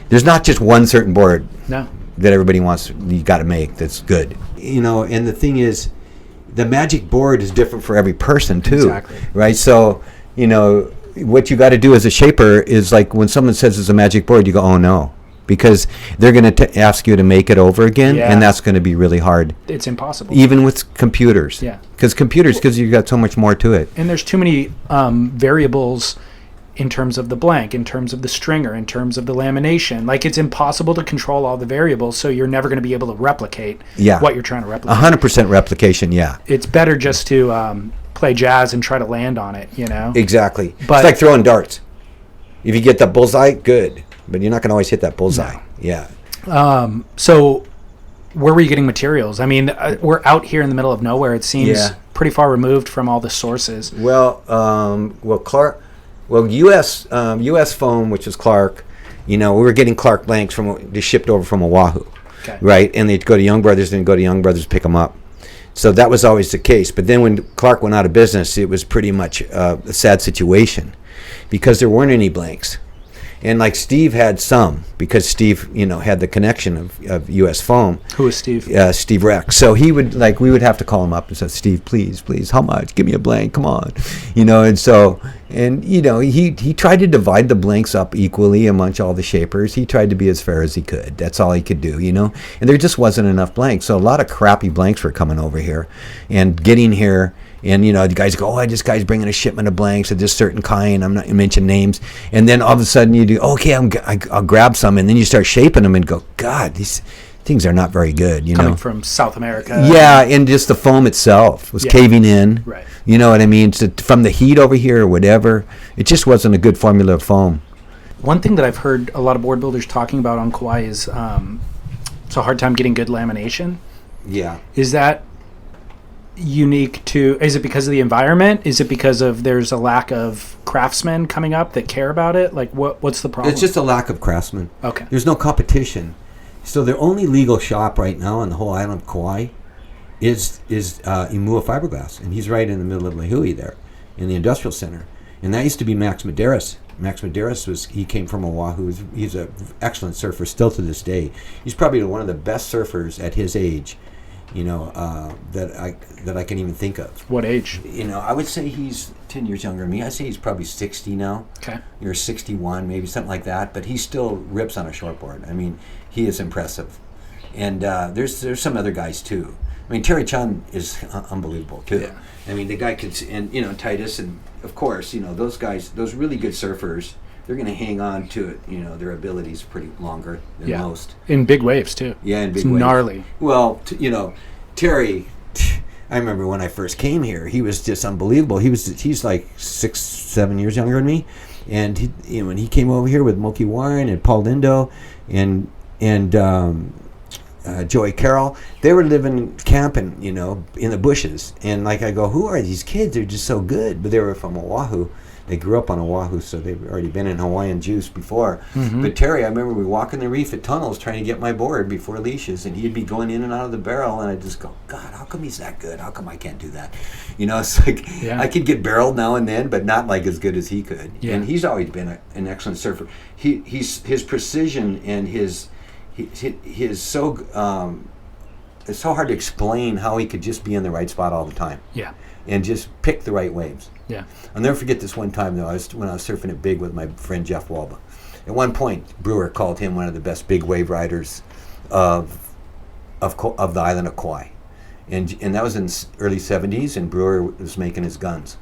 there's not just one certain board that everybody wants, you got to make that's good. And the thing is, the magic board is different for every person too. Exactly. Right? So, what you got to do as a shaper is like when someone says it's a magic board, you go, oh no. Because they're going to ask you to make it over again, and that's going to be really hard. It's impossible. Even with computers. Yeah. Because you've got so much more to it. And there's too many variables in terms of the blank, in terms of the stringer, in terms of the lamination. Like, it's impossible to control all the variables, so you're never going to be able to replicate what you're trying to replicate. 100% replication, yeah. It's better just to play jazz and try to land on it, Exactly. But it's like throwing darts. If you get the bullseye, good. But you're not going to always hit that bullseye. No. Yeah. So where were you getting materials? I mean, we're out here in the middle of nowhere. It seems pretty far removed from all the sources. Well, Clark. Well, U.S. foam, which is Clark. We were getting Clark blanks they shipped over from Oahu, right? And they'd go to Young Brothers, and go to Young Brothers pick them up. So that was always the case. But then when Clark went out of business, it was pretty much a sad situation because there weren't any blanks. And like Steve had some because Steve, had the connection of U.S. Foam. Who is Steve? Steve Rex. So he would we would have to call him up and say, Steve, please, how much? Give me a blank. Come on, he tried to divide the blanks up equally amongst all the shapers. He tried to be as fair as he could. That's all he could do, And there just wasn't enough blanks. So a lot of crappy blanks were coming over here and getting here. And, the guys go, this guy's bringing a shipment of blanks of this certain kind. I'm not going to mention names. And then all of a sudden you do, okay, I'll grab some. And then you start shaping them and go, God, these things are not very good, Coming from South America. Yeah, and just the foam itself was caving in. Right. You know what I mean? From the heat over here or whatever, it just wasn't a good formula of foam. One thing that I've heard a lot of board builders talking about on Kauai is it's a hard time getting good lamination. Yeah. Is that unique to, is it because of the environment? Is it because of there's a lack of craftsmen coming up that care about it? Like what's the problem? It's just a lack of craftsmen. Okay. There's no competition. So the only legal shop right now on the whole island of Kauai is Imua Fiberglass, and he's right in the middle of Lehui there in the industrial center. And that used to be Max Medeiros. Max Medeiros he came from Oahu. He's an excellent surfer still to this day. He's probably one of the best surfers at his age. That I can even think of. What age? I would say he's 10 years younger than me. I'd say he's probably 60 now. Okay. Or 61, maybe something like that. But he still rips on a shortboard. I mean, he is impressive. And there's some other guys too. I mean, Terry Chun is unbelievable too. Yeah. I mean, the guy could, and Titus, and of course, those guys, those really good surfers. They're going to hang on to it, their abilities pretty longer than most. In big waves, too. Yeah, in big it's waves. Gnarly. Well, Terry, I remember when I first came here, he was just unbelievable. He's like 6-7 years younger than me. And, when he came over here with Moki Warren and Paul Lindo and Joey Carroll, they were living, camping, in the bushes. And I go, who are these kids? They're just so good. But they were from Oahu. They grew up on Oahu, so they've already been in Hawaiian juice before. Mm-hmm. But Terry, I remember we walking the reef at tunnels trying to get my board before leashes, and he'd be going in and out of the barrel, and I'd just go, God, how come he's that good? How come I can't do that? It's like I could get barreled now and then, but not like as good as he could. Yeah. And he's always been an excellent surfer. His precision and his so it's so hard to explain how he could just be in the right spot all the time. Yeah. And just pick the right waves. Yeah. I'll never forget this one time, though, when I was surfing it big with my friend Jeff Walba. At one point, Brewer called him one of the best big wave riders of the island of Kauai. And that was in early 70s, and Brewer was making his guns.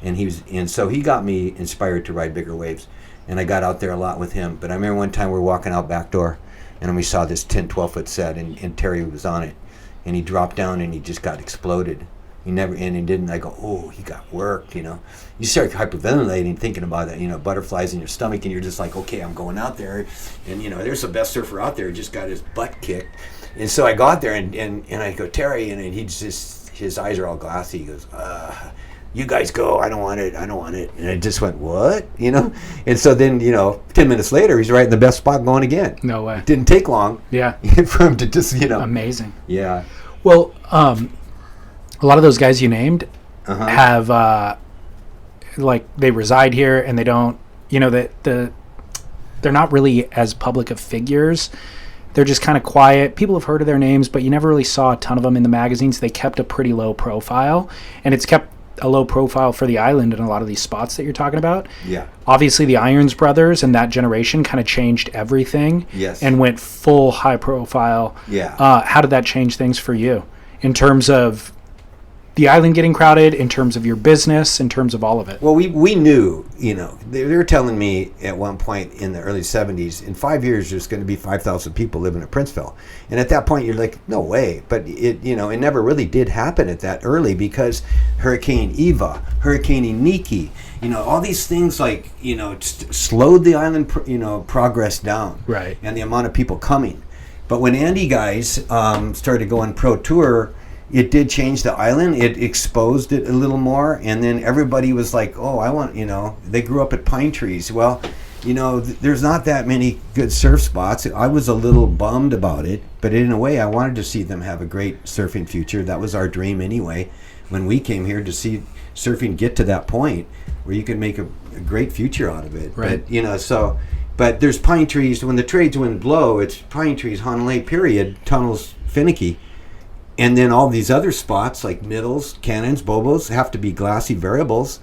And so he got me inspired to ride bigger waves. And I got out there a lot with him. But I remember one time we were walking out back door, and we saw this 10, 12-foot set, and Terry was on it. And he dropped down, and he just got exploded. He didn't. I go, oh, he got worked, You start hyperventilating, thinking about that, butterflies in your stomach, and you're just like, okay, I'm going out there, and there's the best surfer out there, just got his butt kicked, and so I go out there, and I go, Terry, and he just, his eyes are all glassy. He goes, you guys go, I don't want it, and I just went, what, and so then 10 minutes later, he's right in the best spot going again. No way. It didn't take long. Yeah. For him to just, Amazing. Yeah. Well, a lot of those guys you named have, they reside here, and they don't, they're not really as public of figures They're just kind of quiet. People have heard of their names, but you never really saw a ton of them in the magazines. They kept a pretty low profile, and it's kept a low profile for the island in a lot of these spots that you're talking about. Yeah. Obviously, the Irons brothers and that generation kind of changed everything. Yes. And went full high profile. Yeah. How did that change things for you in terms of the island getting crowded, in terms of your business, in terms of all of it? Well, we knew, they were telling me at one point in the early 70s, in 5 years there's going to be 5,000 people living in Princeville. And at that point you're like, no way. But it never really did happen at that early, because Hurricane Eva, Hurricane Iniki, all these things slowed the island, progress down. Right. And the amount of people coming. But when Andy guys started going pro tour, it did change the island. It exposed it a little more, and then everybody was like, oh, I want, they grew up at pine trees. Well, there's not that many good surf spots. I was a little bummed about it, but in a way I wanted to see them have a great surfing future. That was our dream anyway when we came here, to see surfing get to that point where you could make a great future out of it. Right. But, but there's pine trees. When the trades wind blow, it's pine trees, Honolulu, period, tunnels, finicky. And then all these other spots like Middles, Cannons, Bobos have to be glassy variables.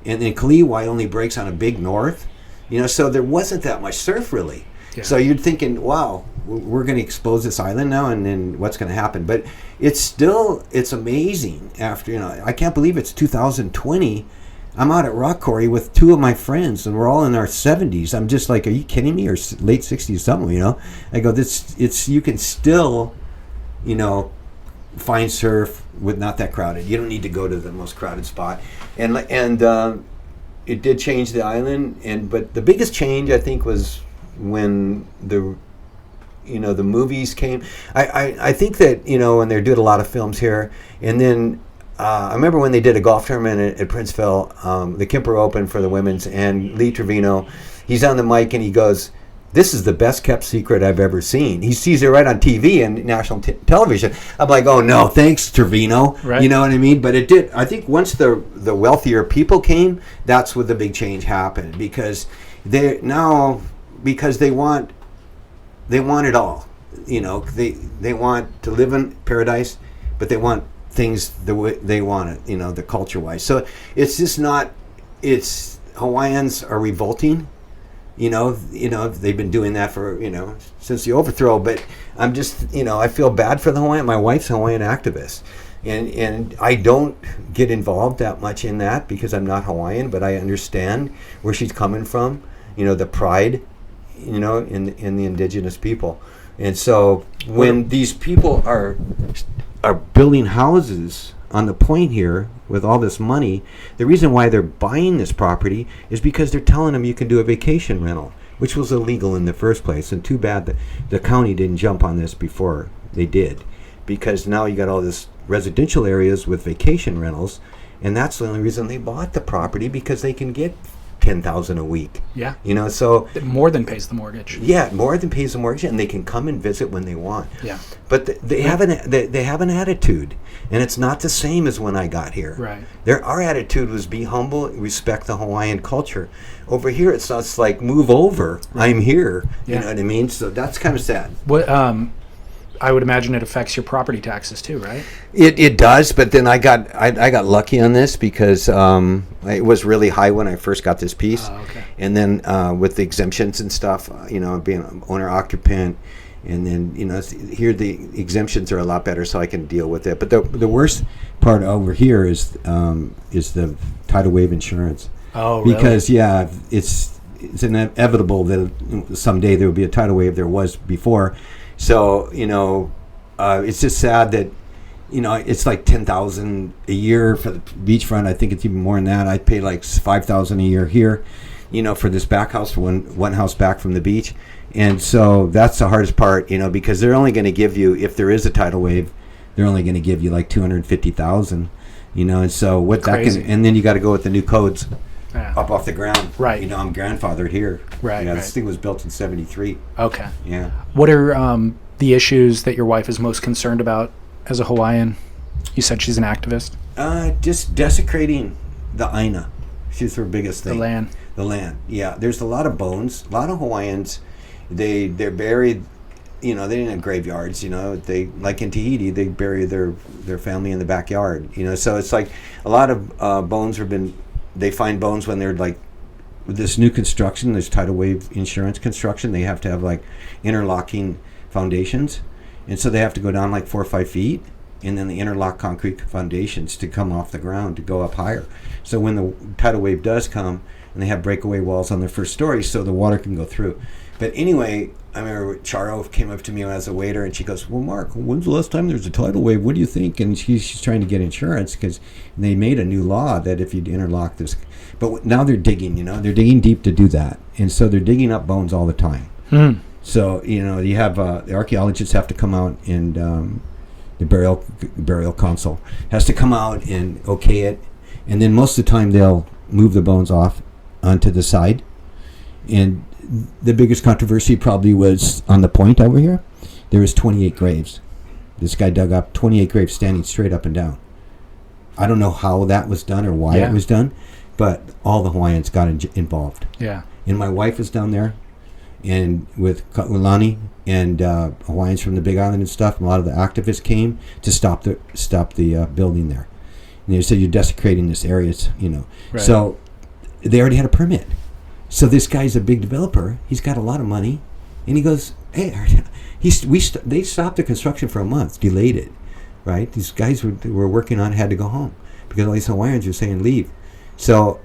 And then Kauai only breaks on a big north. So there wasn't that much surf really. Yeah. So you're thinking, wow, we're going to expose this island now, and then what's going to happen? But it's amazing after, I can't believe it's 2020. I'm out at Rock Quarry with two of my friends, and we're all in our 70s. I'm just like, are you kidding me? Or late 60s, something, I go, you can still, find surf with not that crowded. You don't need to go to the most crowded spot, and it did change the island. But the biggest change, I think, was when the movies came. I think that when they did a lot of films here, and then I remember when they did a golf tournament at Princeville, the Kemper Open for the women's, and Lee Trevino, he's on the mic and he goes, "This is the best kept secret I've ever seen." He sees it right on TV and national television. I'm like, oh no, thanks, Trevino. Right. You know what I mean? But it did. I think once the wealthier people came, that's where the big change happened, because they want it all. They want to live in paradise, but they want things the way they want it. The culture wise. So it's just not. It's Hawaiians are revolting. They've been doing that for, since the overthrow. But I'm just, I feel bad for the Hawaiian. My wife's a Hawaiian activist. And I don't get involved that much in that because I'm not Hawaiian, but I understand where she's coming from, the pride, in the indigenous people. And so when these people are building houses on the point here with all this money, the reason why they're buying this property is because they're telling them you can do a vacation rental, which was illegal in the first place. And too bad that the county didn't jump on this before they did, because now you got all this residential areas with vacation rentals, and that's the only reason they bought the property, because they can get $10,000 a week. Yeah. So it more than pays the mortgage. Yeah, more than pays the mortgage, and they can come and visit when they want. Yeah. But they have an attitude, and it's not the same as when I got here. Right. Our attitude was be humble, respect the Hawaiian culture. Over here, it's like move over. Right. I'm here. Yeah. You know what I mean? So that's kind of sad. What I would imagine it affects your property taxes too, right? It does, but then I got lucky on this because it was really high when I first got this piece. Oh, okay. And then with the exemptions and stuff, being an owner occupant, and then here the exemptions are a lot better, so I can deal with it. But the worst part over here is the tidal wave insurance. Oh, really? Because it's inevitable that someday there will be a tidal wave. There was before. So, it's just sad that, it's like $10,000 a year for the beachfront. I think it's even more than that. I pay like $5,000 a year here, for this back house, for one house back from the beach. And so that's the hardest part, because they're only going to give you, if there is a tidal wave, they're only going to give you like $250,000, and so what that can, and then you got to go with the new codes. Yeah. Up off the ground. Right. I'm grandfathered here. Right. This thing was built in 73. Okay. Yeah. What are the issues that your wife is most concerned about as a Hawaiian? You said she's an activist. Just desecrating the Aina. She's her biggest thing. The land. Yeah. There's a lot of bones. A lot of Hawaiians, they're buried they didn't have graveyards. They, like in Tahiti, they bury their family in the backyard. So it's like a lot of bones they find bones when they're like, with this new construction, this tidal wave insurance construction, they have to have like interlocking foundations. And so they have to go down like 4 or 5 feet, and then the interlock concrete foundations to come off the ground to go up higher. So when the tidal wave does come, and they have breakaway walls on their first story so the water can go through. But anyway, I remember Charo came up to me when I was a waiter, and she goes, well, Mark, when's the last time there was a tidal wave? What do you think? And she's trying to get insurance because they made a new law that if you interlock this. But now they're digging, they're digging deep to do that. And so they're digging up bones all the time. So, you have the archaeologists have to come out, and the burial council has to come out and okay it. And then most of the time they'll move the bones off onto the side. And the biggest controversy probably was on the point over here. There was 28 graves. This guy dug up 28 graves standing straight up and down. I don't know how that was done or why it was done, but all the Hawaiians got involved. Yeah. And my wife was down there, and with Kaulani and Hawaiians from the Big Island and stuff. And a lot of the activists came to stop the building there. And they said, you're desecrating this area, Right. So they already had a permit. So this guy's a big developer. He's got a lot of money, and he goes, "Hey, they stopped the construction for a month, delayed it, right? These guys were working on it, had to go home because all these Hawaiians were saying leave." So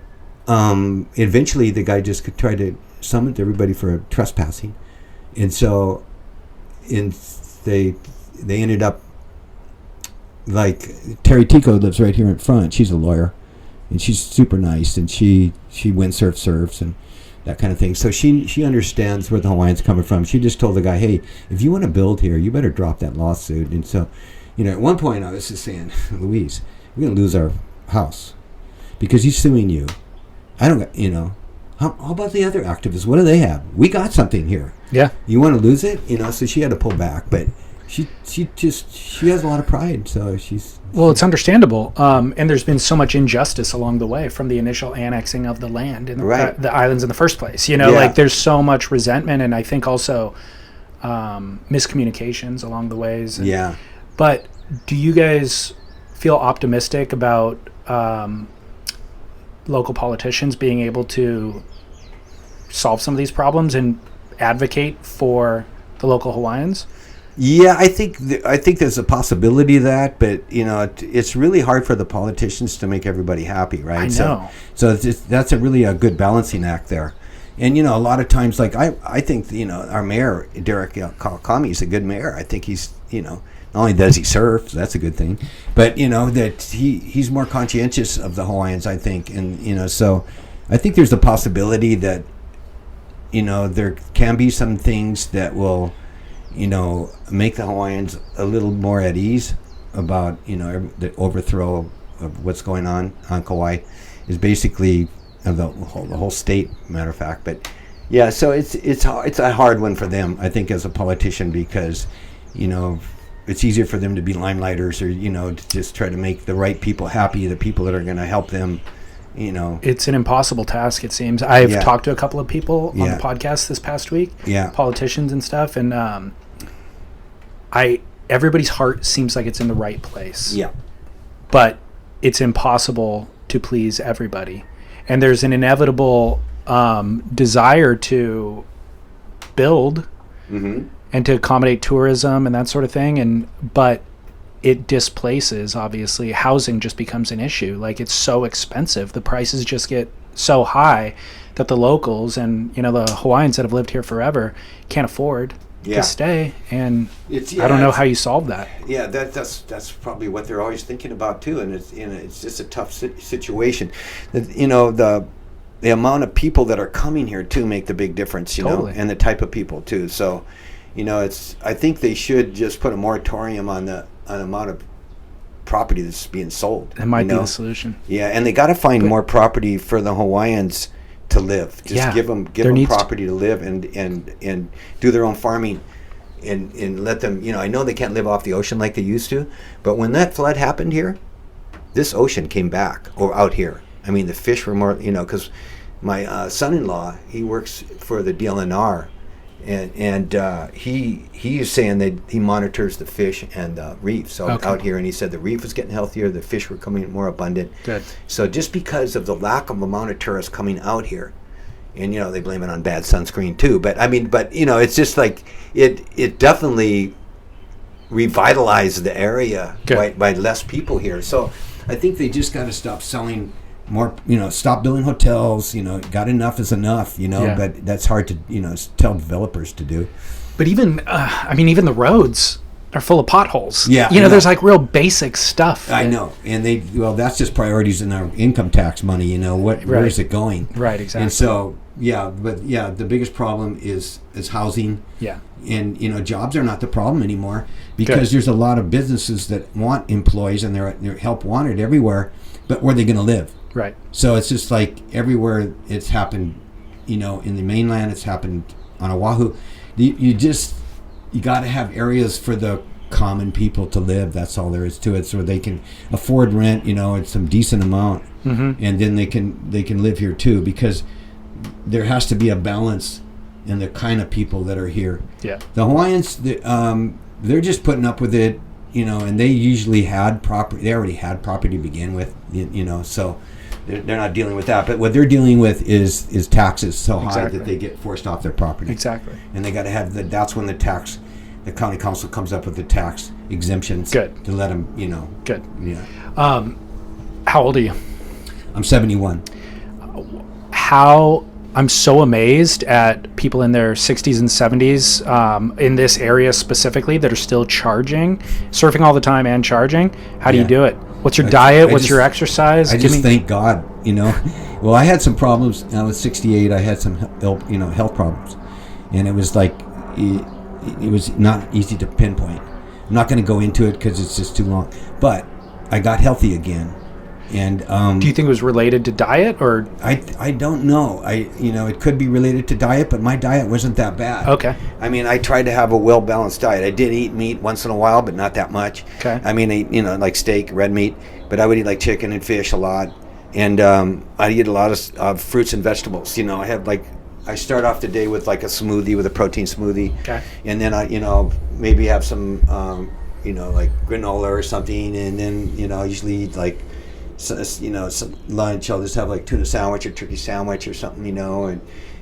eventually, the guy just tried to summon everybody for trespassing, and so they ended up like Terry Tico lives right here in front. She's a lawyer, and she's super nice, and she windsurfs and that kind of thing. So she understands where the Hawaiians coming from. She just told the guy, hey, if you want to build here, you better drop that lawsuit. And so, at one point I was just saying, Louise, we're going to lose our house because he's suing you. I don't, how about the other activists? What do they have? We got something here. Yeah. You want to lose it? So she had to pull back, but she has a lot of pride. So well, it's understandable. And there's been so much injustice along the way from the initial annexing of the land and the islands in the first place. Like there's so much resentment, and I think also miscommunications along the ways. Yeah. But do you guys feel optimistic about local politicians being able to solve some of these problems and advocate for the local Hawaiians? Yeah, I think there's a possibility of that, but it's really hard for the politicians to make everybody happy, right? I know. So that's really a good balancing act there. And a lot of times, like I think our mayor Derek Kawakami is a good mayor. I think he's not only does he surf, so that's a good thing, but that he's more conscientious of the Hawaiians, I think, and so I think there's a possibility that there can be some things that will make the Hawaiians a little more at ease about, the overthrow of what's going on Kauai is basically the whole state, matter of fact. But yeah, so it's a hard one for them, I think, as a politician, because, it's easier for them to be limelighters or, to just try to make the right people happy, the people that are going to help them. It's an impossible task, it seems. I've talked to a couple of people on the podcast this past week, politicians and stuff, and everybody's heart seems like it's in the right place. Yeah. But it's impossible to please everybody. And there's an inevitable desire to build and to accommodate tourism and that sort of thing, but it displaces, obviously. Housing just becomes an issue. Like, it's so expensive. The prices just get so high that the locals and, the Hawaiians that have lived here forever can't afford to stay. And I don't know how you solve that. Yeah, that's probably what they're always thinking about, too. And it's just a tough situation. The amount of people that are coming here, too, make the big difference, Totally. And the type of people, too. So, I think they should just put a moratorium on the amount of property that's being sold. That might be the solution. Yeah, and they got to find more property for the Hawaiians to live. Just give them property to live and do their own farming and let them. I know they can't live off the ocean like they used to, but when that flood happened here, this ocean came back or out here. I mean, the fish were more. Because my son-in-law, he works for the DLNR. and he is saying that he monitors the fish and the reefs out here, and he said the reef was getting healthier, the fish were coming more abundant. Good. So just because of the lack of amount of tourists coming out here, and they blame it on bad sunscreen too, but it's just like it definitely revitalized the area by less people here. So I think they just got to stop selling more, stop building hotels, got enough is enough, but that's hard to, tell developers to do. But even the roads are full of potholes. Yeah. There's like real basic stuff. I know. And that's just priorities in our income tax money, where is it going? Right, exactly. And so, the biggest problem is housing. Yeah. And, jobs are not the problem anymore because there's a lot of businesses that want employees and they're help wanted everywhere, but where are they going to live? Right. So it's just like everywhere it's happened, in the mainland, it's happened on Oahu. You got to have areas for the common people to live. That's all there is to it. So they can afford rent, at some decent amount, and then they can live here too, because there has to be a balance in the kind of people that are here. Yeah. The Hawaiians, they're just putting up with it, and they usually had property. They already had property to begin with, so they're not dealing with that. But what they're dealing with is taxes so high that they get forced off their property. Exactly. And they got to have that's when the county council comes up with the tax exemptions. Good. To let them, Good. Yeah. How old are you? I'm 71. I'm so amazed at people in their 60s and 70s in this area specifically that are still surfing all the time and charging. How do you do it? What's your diet? What's your exercise? I just thank God, Well, I had some problems. I was 68. I had some health problems, and it was like it was not easy to pinpoint. I'm not going to go into it because it's just too long. But I got healthy again. And do you think it was related to diet, or I don't know. It could be related to diet, but my diet wasn't that bad. Okay. I tried to have a well-balanced diet. I did eat meat once in a while, but not that much. Okay. I eat, like steak, red meat, but I would eat like chicken and fish a lot, and I eat a lot of fruits and vegetables. I have I start off the day with like a smoothie, with a protein smoothie, okay, and then I maybe have some like granola or something, and then I usually eat like some lunch. I'll just have like tuna sandwich or turkey sandwich or something,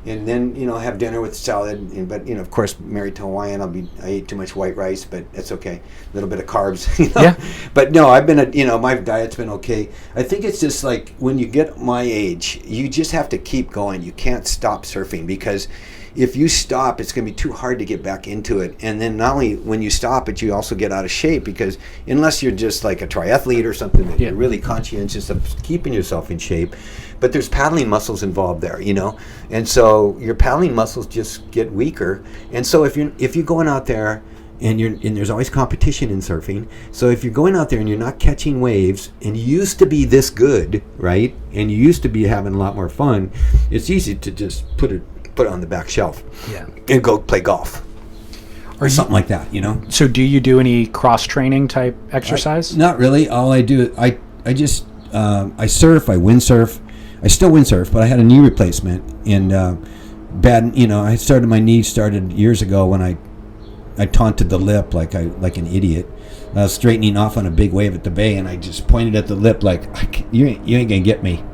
and then have dinner with salad. But of course, married to Hawaiian, I eat too much white rice, but that's okay. A little bit of carbs, Yeah. But no, I've been my diet's been okay. I think it's just like when you get my age, you just have to keep going. You can't stop surfing, because if you stop, it's going to be too hard to get back into it. And then not only when you stop it, you also get out of shape, because unless you're just like a triathlete or something that you're really conscientious of keeping yourself in shape, but there's paddling muscles involved there, and so your paddling muscles just get weaker. And so if you're going out there and there's always competition in surfing, so if you're going out there and you're not catching waves, and you used to be this good, right, and you used to be having a lot more fun, it's easy to just put it on the back shelf, and go play golf or something like that, So do you do any cross training type exercise? Not really. All I do, I just I surf. I windsurf. I still windsurf, but I had a knee replacement, and my knee started years ago when I taunted the lip like an idiot. I was straightening off on a big wave at the bay, and I just pointed at the lip like, you ain't gonna get me.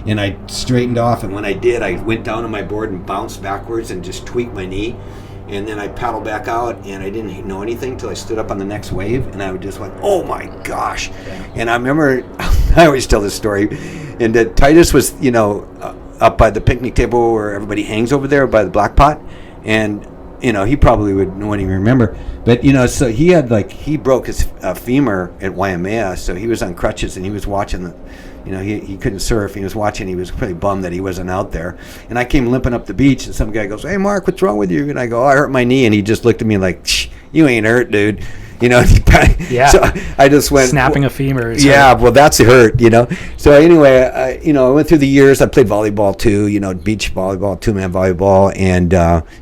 And I straightened off, and when I did, I went down on my board and bounced backwards and just tweaked my knee. And then I paddled back out, and I didn't know anything until I stood up on the next wave, and I just went, oh my gosh. And I remember, I always tell this story, and that Titus was, up by the picnic table where everybody hangs over there by the black pot, and he probably wouldn't even remember, but so he broke his femur at Waimea, so he was on crutches, and he was watching he couldn't surf. He was watching. He was pretty bummed that he wasn't out there. And I came limping up the beach, and some guy goes, "Hey, Mark, what's wrong with you?" And I go, "Oh, I hurt my knee." And he just looked at me like, "You ain't hurt, dude." Yeah. So I just went, snapping a femur. Yeah, well, that's hurt, So anyway, I went through the years. I played volleyball too, beach volleyball, 2-man volleyball, and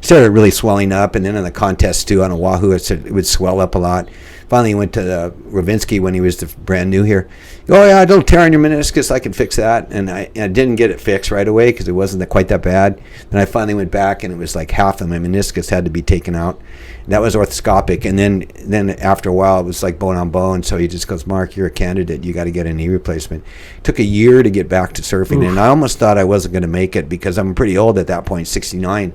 started really swelling up. And then in the contest too on Oahu, it would swell up a lot. finally went to Ravinsky when he was brand new here. Oh yeah, don't tear on your meniscus. I can fix that. And I didn't get it fixed right away because it wasn't quite that bad. Then I finally went back and it was like half of my meniscus had to be taken out. That was orthoscopic. And then after a while, it was like bone on bone. So he just goes, Mark, you're a candidate. You got to get a knee replacement. It took a year to get back to surfing. Oof. And I almost thought I wasn't going to make it because I'm pretty old at that point, 69.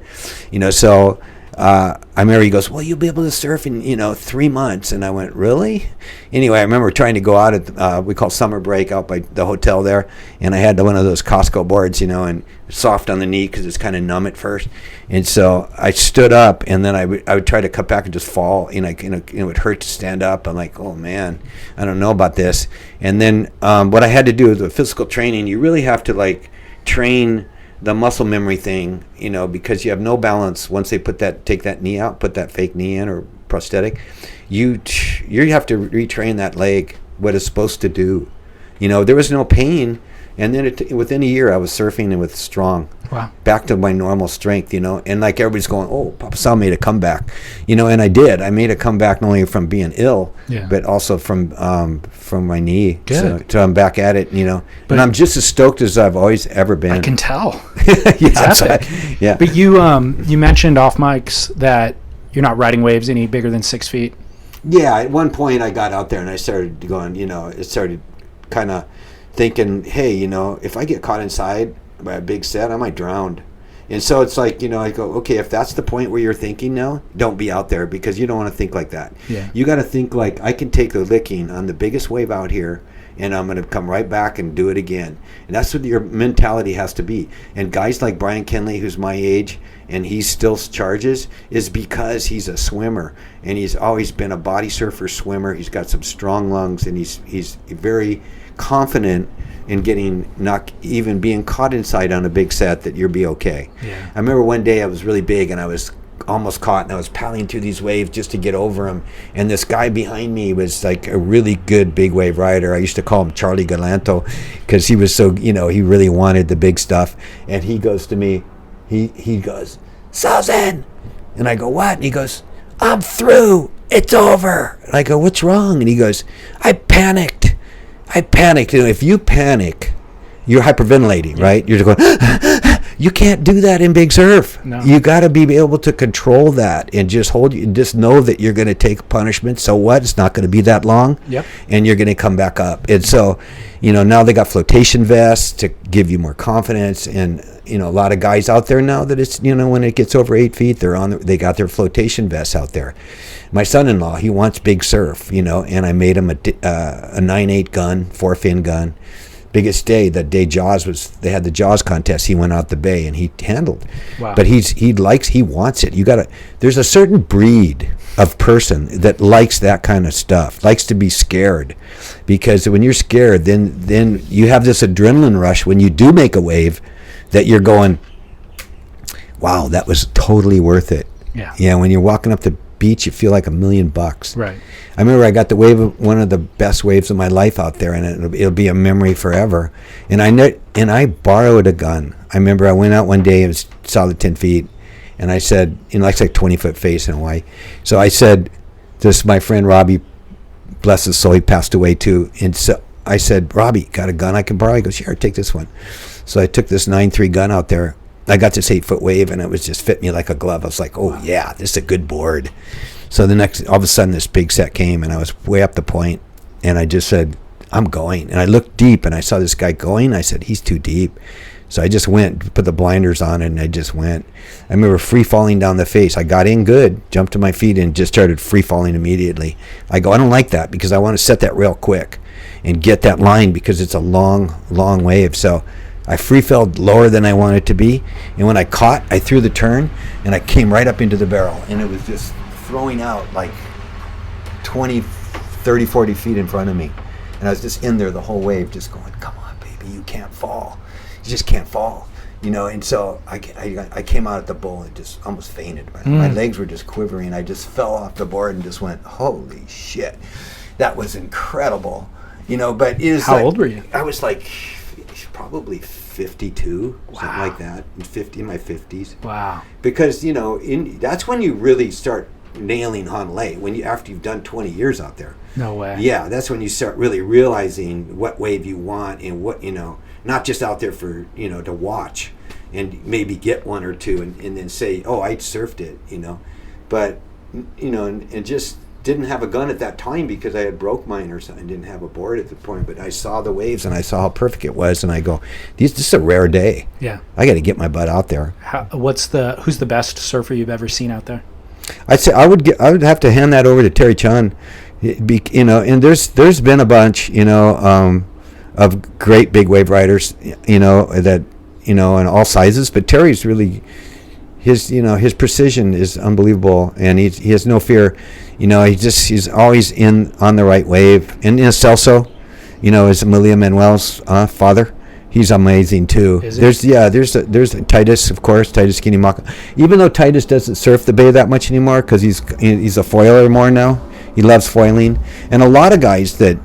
So I remember he goes, well, you'll be able to surf in 3 months. And I went, really? Anyway, I remember trying to go out at we call summer break out by the hotel there, and I had one of those Costco boards, and soft on the knee because it's kind of numb at first. And so I stood up, and then I would try to cut back and just fall. It would hurt to stand up. I'm like, oh man, I don't know about this. And then what I had to do with the physical training, you really have to train the muscle memory thing, because you have no balance once they take that knee out, put that fake knee in or prosthetic. You have to retrain that leg what it's supposed to do. There was no pain, and then within a year I was surfing and with strong. Wow. Back to my normal strength, and everybody's going, oh, Papa Sal made a comeback, and I did. I made a comeback not only from being ill, but also from my knee. Good. So I'm back at it, and I'm just as stoked as I've always ever been. I can tell. Yeah. But you mentioned off mics that you're not riding waves any bigger than 6 feet. Yeah, at one point I got out there and I started going, it started kind of thinking, hey, if I get caught inside by a big set, I might drown. And so it's like, I go, okay, if that's the point where you're thinking now, don't be out there because you don't want to think like that. Yeah. You got to think like, I can take the licking on the biggest wave out here and I'm going to come right back and do it again. And that's what your mentality has to be. And guys like Brian Kenley, who's my age, and he still charges, is because he's a swimmer. And he's always been a body surfer swimmer. He's got some strong lungs, and he's very confident in not even being caught inside on a big set that you'll be okay. Yeah. I remember one day I was really big and I was almost caught and I was paddling through these waves just to get over them, and this guy behind me was like a really good big wave rider. I used to call him Charlie Galanto because he was so, he really wanted the big stuff. And he goes to me, he goes, Sausen! And I go, what? And he goes, I'm through, it's over. And I go, what's wrong? And he goes, I panicked. If you panic, you're hyperventilating, right? You're just going, you can't do that in big surf. No. You got to be able to control that and just just know that you're going to take punishment. So what? It's not going to be that long. Yep. And you're going to come back up. And so, now they got flotation vests to give you more confidence. And, a lot of guys out there now that it's, when it gets over 8 feet, they got their flotation vests out there. My son-in-law, he wants big surf, and I made him a 9/8 gun, 4-fin gun. Biggest day, the day they had the Jaws contest, he went out the bay and he handled. Wow. But he wants it. There's a certain breed of person that likes that kind of stuff, likes to be scared, because when you're scared, then you have this adrenaline rush when you do make a wave that you're going, wow, that was totally worth it. Yeah, when you're walking up the beach, you feel like $1 million. Right. I remember I got one of the best waves of my life out there, and it'll be a memory forever. And I borrowed a gun. I remember I went out one day, it was solid 10 feet, and I said, it's like 20-foot face in Hawaii. So I said, this my friend Robbie, bless his soul, he passed away too. And so I said, Robbie, got a gun I can borrow? He goes, sure, take this one. So I took this 9.3 gun out there. I got this 8-foot wave, and it was just fit me like a glove. I was like, oh, yeah, this is a good board. So all of a sudden, this big set came, and I was way up the point, and I just said, I'm going. And I looked deep, and I saw this guy going. I said, he's too deep. So I just went, put the blinders on, and I just went. I remember free-falling down the face. I got in good, jumped to my feet, and just started free-falling immediately. I go, I don't like that because I want to set that rail quick and get that line because it's a long, long wave. So I free-fell lower than I wanted to be, and when I caught, I threw the turn, and I came right up into the barrel, and it was just throwing out like 20, 30, 40 feet in front of me. And I was just in there the whole wave just going, come on, baby, you can't fall. You just can't fall. And so I came out at the bowl and just almost fainted. My legs were just quivering. I just fell off the board and just went, holy shit. That was incredible. But it is How old were you? I was like probably 52, something like that, in my 50s. Wow. Because, that's when you really start nailing Honolulu when after you've done 20 years out there. No way. Yeah, that's when you start really realizing what wave you want and what, not just out there for, to watch and maybe get one or two and then say, oh, I surfed it, but, and just didn't have a gun at that time because I had broke mine or something. Didn't have a board at the point, but I saw the waves and I saw how perfect it was, and I go, this is a rare day. Yeah. I got to get my butt out there. Who's the best surfer you've ever seen out there? I'd say I would have to hand that over to Terry Chun. And there's been a bunch, of great big wave riders, that, in all sizes, but Terry's really, his precision is unbelievable, and he has no fear. He's always on the right wave. And Celso, is Amelia Manuel's father. He's amazing too. There's Titus, of course, Titus Kinimaka. Even though Titus doesn't surf the bay that much anymore because he's a foiler more now. He loves foiling, and a lot of guys that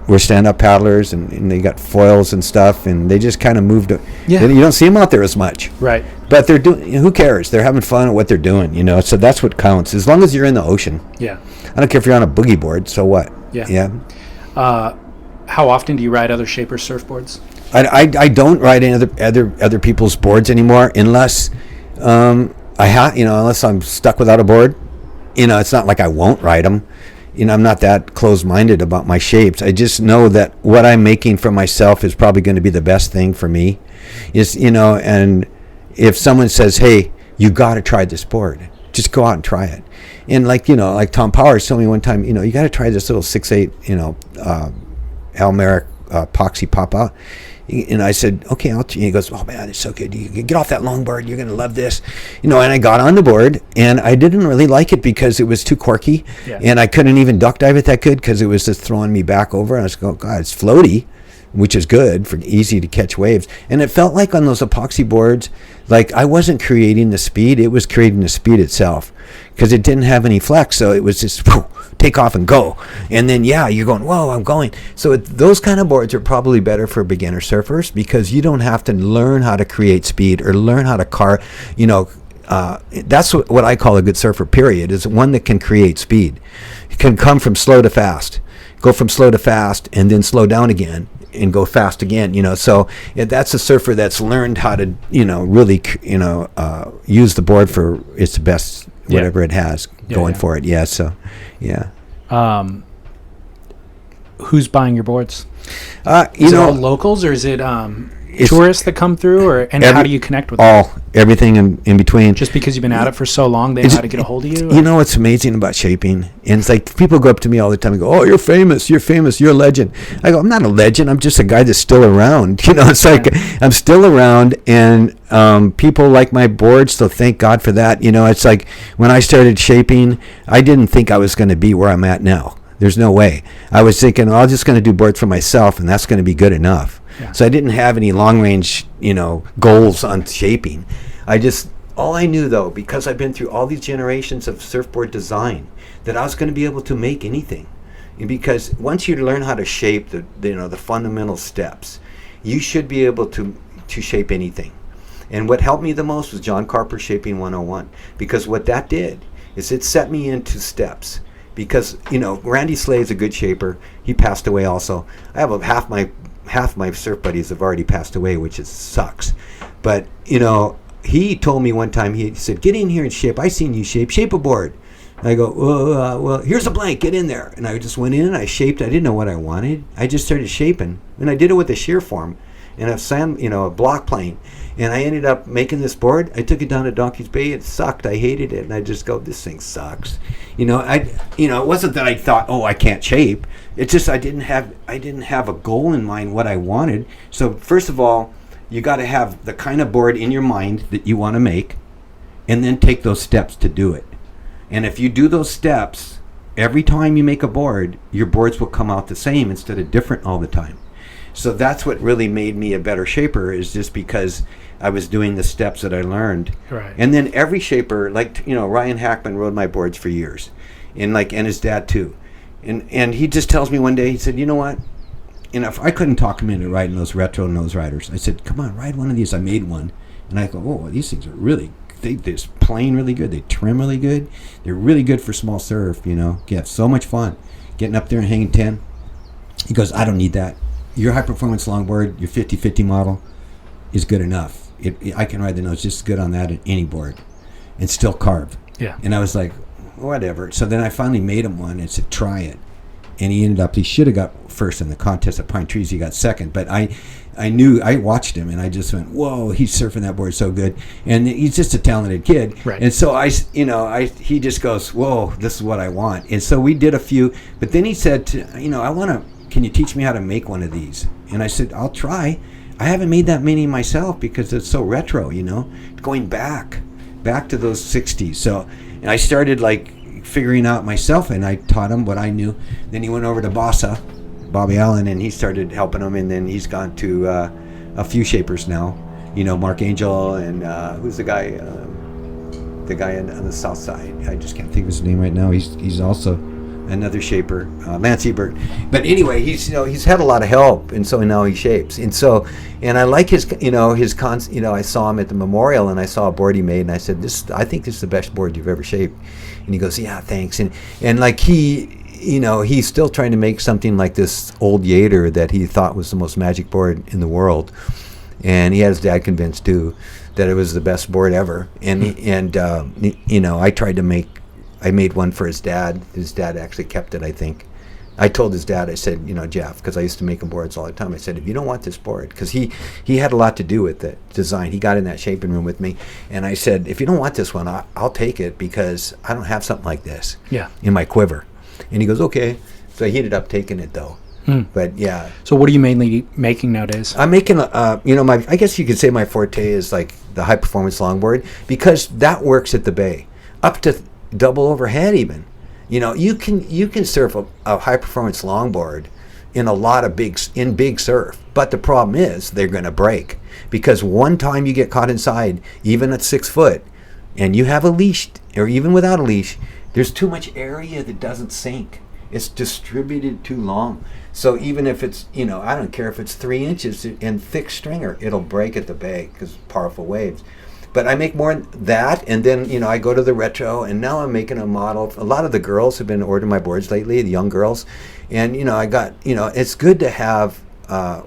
were stand-up paddlers and they got foils and stuff, and they just kind of moved. Yeah. You don't see them out there as much. Right. But they're doing. Who cares? They're having fun at what they're doing. So that's what counts. As long as you're in the ocean. Yeah. I don't care if you're on a boogie board. So what? Yeah. Yeah. How often do you ride other shapers' surfboards? I don't ride any other people's boards anymore unless unless I'm stuck without a board. It's not like I won't ride them. I'm not that close-minded about my shapes. I just know that what I'm making for myself is probably going to be the best thing for me. And if someone says, "Hey, you got to try this board," just go out and try it. And like Tom Powers told me one time, you got to try this little 6'8", Almeric epoxy pop out. And I said, okay, he goes, oh man, it's so good. You get off that longboard, you're going to love this. And I got on the board, and I didn't really like it because it was too quirky. Yeah. And I couldn't even duck dive it that good because it was just throwing me back over. And I was going, God, it's floaty, which is good for easy to catch waves. And it felt like on those epoxy boards, like I wasn't creating the speed, it was creating the speed itself because it didn't have any flex. So it was just take off and go. And then, you're going, whoa, I'm going. So those kind of boards are probably better for beginner surfers because you don't have to learn how to create speed or learn how to that's what I call a good surfer, period, is one that can create speed. It can come from slow to fast, go from slow to fast, and then slow down again and go fast again, So that's a surfer that's learned how to, really, use the board for its best, whatever it has going for it. Yeah. So, yeah. Who's buying your boards? Is it all locals, or is it tourists that come through, how do you connect with them? Everything in between. Just because you've been at it for so long, they know how to get a hold of you? You know what's amazing about shaping? And it's like people go up to me all the time and go, oh, you're famous, you're a legend. I go, I'm not a legend, I'm just a guy that's still around. It's like I'm still around, and people like my boards, so thank God for that. It's like when I started shaping, I didn't think I was going to be where I'm at now. There's no way. I was thinking, I'm just going to do boards for myself, and that's going to be good enough. Yeah. So I didn't have any long-range, goals on shaping. All I knew, though, because I've been through all these generations of surfboard design, that I was going to be able to make anything. And because once you learn how to shape the fundamental steps, you should be able to shape anything. And what helped me the most was John Carper's Shaping 101, because what that did is it set me into steps. Because Randy Slade's a good shaper. He passed away also. I have half my surf buddies have already passed away, which sucks. But he told me one time, he said, "Get in here and shape. I seen you shape a board." And I go, well, here's a blank. Get in there. And I just went in and I shaped. I didn't know what I wanted. I just started shaping, and I did it with a shear form and a block plane. And I ended up making this board. I took it down to Donkey's Bay. It sucked. I hated it. And I just go, this thing sucks. It wasn't that I thought, oh, I can't shape. It's just I didn't have a goal in mind what I wanted. So first of all, you got to have the kind of board in your mind that you want to make, and then take those steps to do it. And if you do those steps, every time you make a board, your boards will come out the same instead of different all the time. So that's what really made me a better shaper, is just because I was doing the steps that I learned. Right. And then every shaper, like, Ryan Hackman rode my boards for years, and his dad too. And he just tells me one day, he said, you know what? If I couldn't talk him into riding those retro nose riders, I said, come on, ride one of these. I made one. And I go, oh, these things are really they just plane really good. They trim really good. They're really good for small surf. You have so much fun getting up there and hanging 10. He goes, I don't need that. Your high performance longboard, your 50/50 model, is good enough. I can ride the nose just as good on that at any board, and still carve. Yeah. And I was like, whatever. So then I finally made him one and said, try it. And he should have got first in the contest at Pine Trees. He got second. But I watched him and I just went, whoa, he's surfing that board so good. And he's just a talented kid. Right. And so he just goes, whoa, this is what I want. And so we did a few. But then he said, can you teach me how to make one of these? And I said, I'll try. I haven't made that many myself because it's so retro, going back to those 60s. So, and I started figuring out myself, and I taught him what I knew. Then he went over to Bobby Allen, and he started helping him, and then he's gone to a few shapers now. Mark Angel, and who's the guy on the south side? I just can't think of his name right now. He's also another shaper, Lance Ebert. But anyway, he's had a lot of help, and so now he shapes. And I like his I saw him at the memorial, and I saw a board he made, and I said, I think this is the best board you've ever shaped. And he goes, yeah, thanks. And he's still trying to make something like this old Yater that he thought was the most magic board in the world. And he had his dad convinced too that it was the best board ever. And I made one for his dad. His dad actually kept it, I think. I told his dad, I said, Jeff, because I used to make him boards all the time. I said, if you don't want this board, because he had a lot to do with the design. He got in that shaping room with me. And I said, if you don't want this one, I'll take it because I don't have something like this in my quiver. And he goes, okay. So he ended up taking it, though. But, yeah. So what are you mainly making nowadays? I'm making, I guess you could say my forte is like the high-performance longboard because that works at the bay. Up to double overhead even. You can surf a high performance longboard in a lot of big surf, but the problem is they're going to break because one time you get caught inside, even at 6 foot, and you have a leash or even without a leash, there's too much area that doesn't sink. It's distributed too long. So even if it's I don't care if it's 3 inches and thick stringer, it'll break at the bay because powerful waves. But I make more than that, and then, I go to the retro, and now I'm making a model. A lot of the girls have been ordering my boards lately, the young girls. And, I got, it's good to have,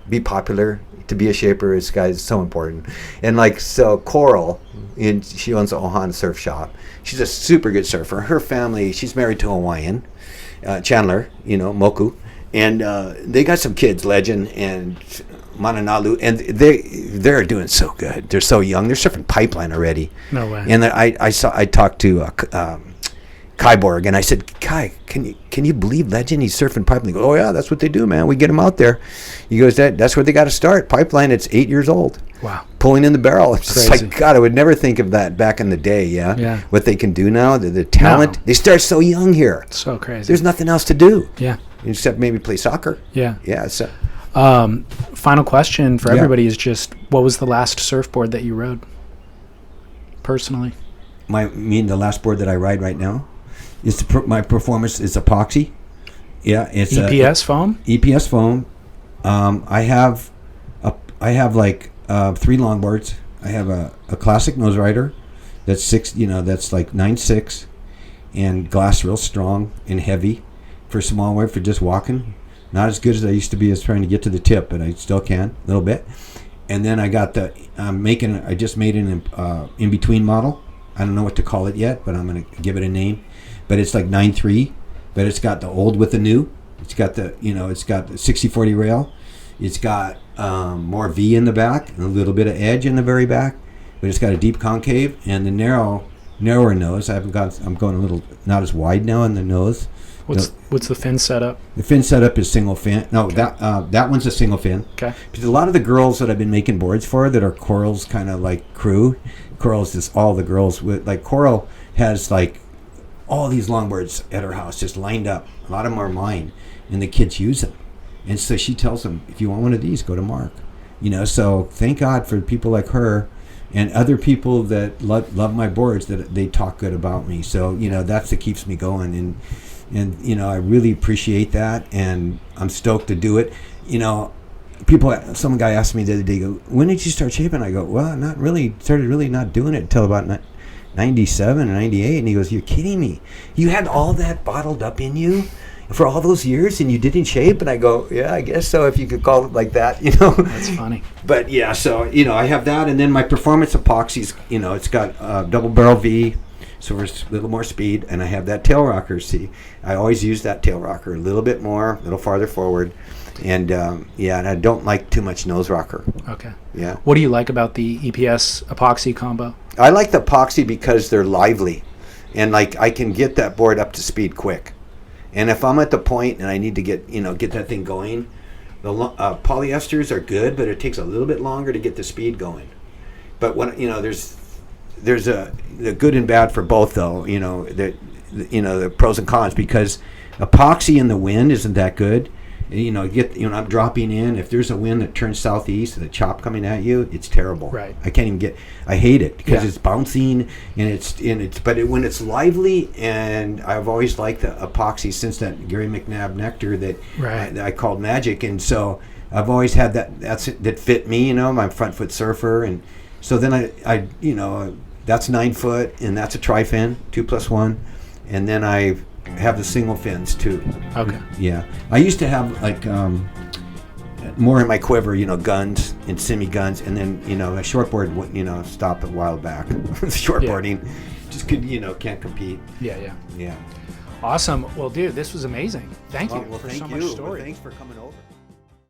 be popular, to be a shaper. It's so important. And, so Coral, and she owns the Ohana Surf Shop. She's a super good surfer. Her family, she's married to a Hawaiian, Chandler, Moku. And they got some kids, Legend and Mananalu, and they're doing so good. They're so young. They're surfing pipeline already. No way. And I talked to Kai Borg, and I said, Kai, can you believe Legend? He's surfing pipeline. He goes, oh yeah, that's what they do, man. We get them out there. He goes, that's where they got to start. Pipeline. It's 8 years old. Wow. Pulling in the barrel. It's just crazy. like, God, I would never think of that back in the day. Yeah. What they can do now, the talent. No. They start so young here. So crazy. There's nothing else to do. Yeah. Except maybe play soccer. Yeah. Yeah. So. Final question for everybody is just, what was the last surfboard that you rode personally? The last board that I ride right now is my performance is Epoxy. Yeah, it's EPS foam. EPS foam. I have 3 longboards. I have a classic nose rider that's 6. That's like 9.6, and glass real strong and heavy for small wave for just walking. Not as good as I used to be as trying to get to the tip, but I still can a little bit. And then I got I just made an in-between model. I don't know what to call it yet, but I'm going to give it a name. But it's like 9.3, but it's got the old with the new. It's got the, it's got the 60/40 rail. It's got more V in the back and a little bit of edge in the very back, but it's got a deep concave and the narrower nose. I'm going a little not as wide now in the nose. What's the fin setup? The fin setup is single fin. No, okay. That one's a single fin. Okay. Because a lot of the girls that I've been making boards for that are Coral's kind of like crew. Coral's just all the girls with Coral has all these longboards at her house just lined up. A lot of them are mine, and the kids use them. And so she tells them, if you want one of these, go to Mark. So thank God for people like her and other people that love my boards, that they talk good about me. So that's what keeps me going. And I really appreciate that, and I'm stoked to do it. Some guy asked me the other day, when did you start shaping? I go, well, not really. Started really not doing it until about 97 or 98, and he goes, "You're kidding me? You had all that bottled up in you for all those years, and you didn't shape?" And I go, "Yeah, I guess so, if you could call it like that, you know." That's funny. But yeah, so I have that, and then my performance epoxies. It's got double barrel V, so there's a little more speed, and I have that tail rocker. See, I always use that tail rocker a little bit more, a little farther forward, and and I don't like too much nose rocker. Okay. Yeah. What do you like about the EPS epoxy combo? I like the epoxy because they're lively, and like I can get that board up to speed quick. And if I'm at the point and I need to get that thing going, the polyesters are good, but it takes a little bit longer to get the speed going. But when there's a good and bad for both, though. The pros and cons, because epoxy in the wind isn't that good. I'm dropping in. If there's a wind that turns southeast and the chop coming at you, it's terrible. Right. I can't even I hate it because Yeah. it's bouncing when it's lively, and I've always liked the epoxy since that Gary McNabb nectar that Right. I called magic, and so I've always had that fit me. I'm a front foot surfer, and so then I that's 9 foot, and that's a tri-fin 2+1, and then I have the single fins too. Okay. Yeah, I used to have like more in my quiver, guns and semi guns, and then a shortboard. Stopped a while back. Shortboarding, just can't compete. Yeah. Yeah. Awesome. Well, dude, this was amazing. Thank you Well, for thank so you. much Well, story. thanks for coming over.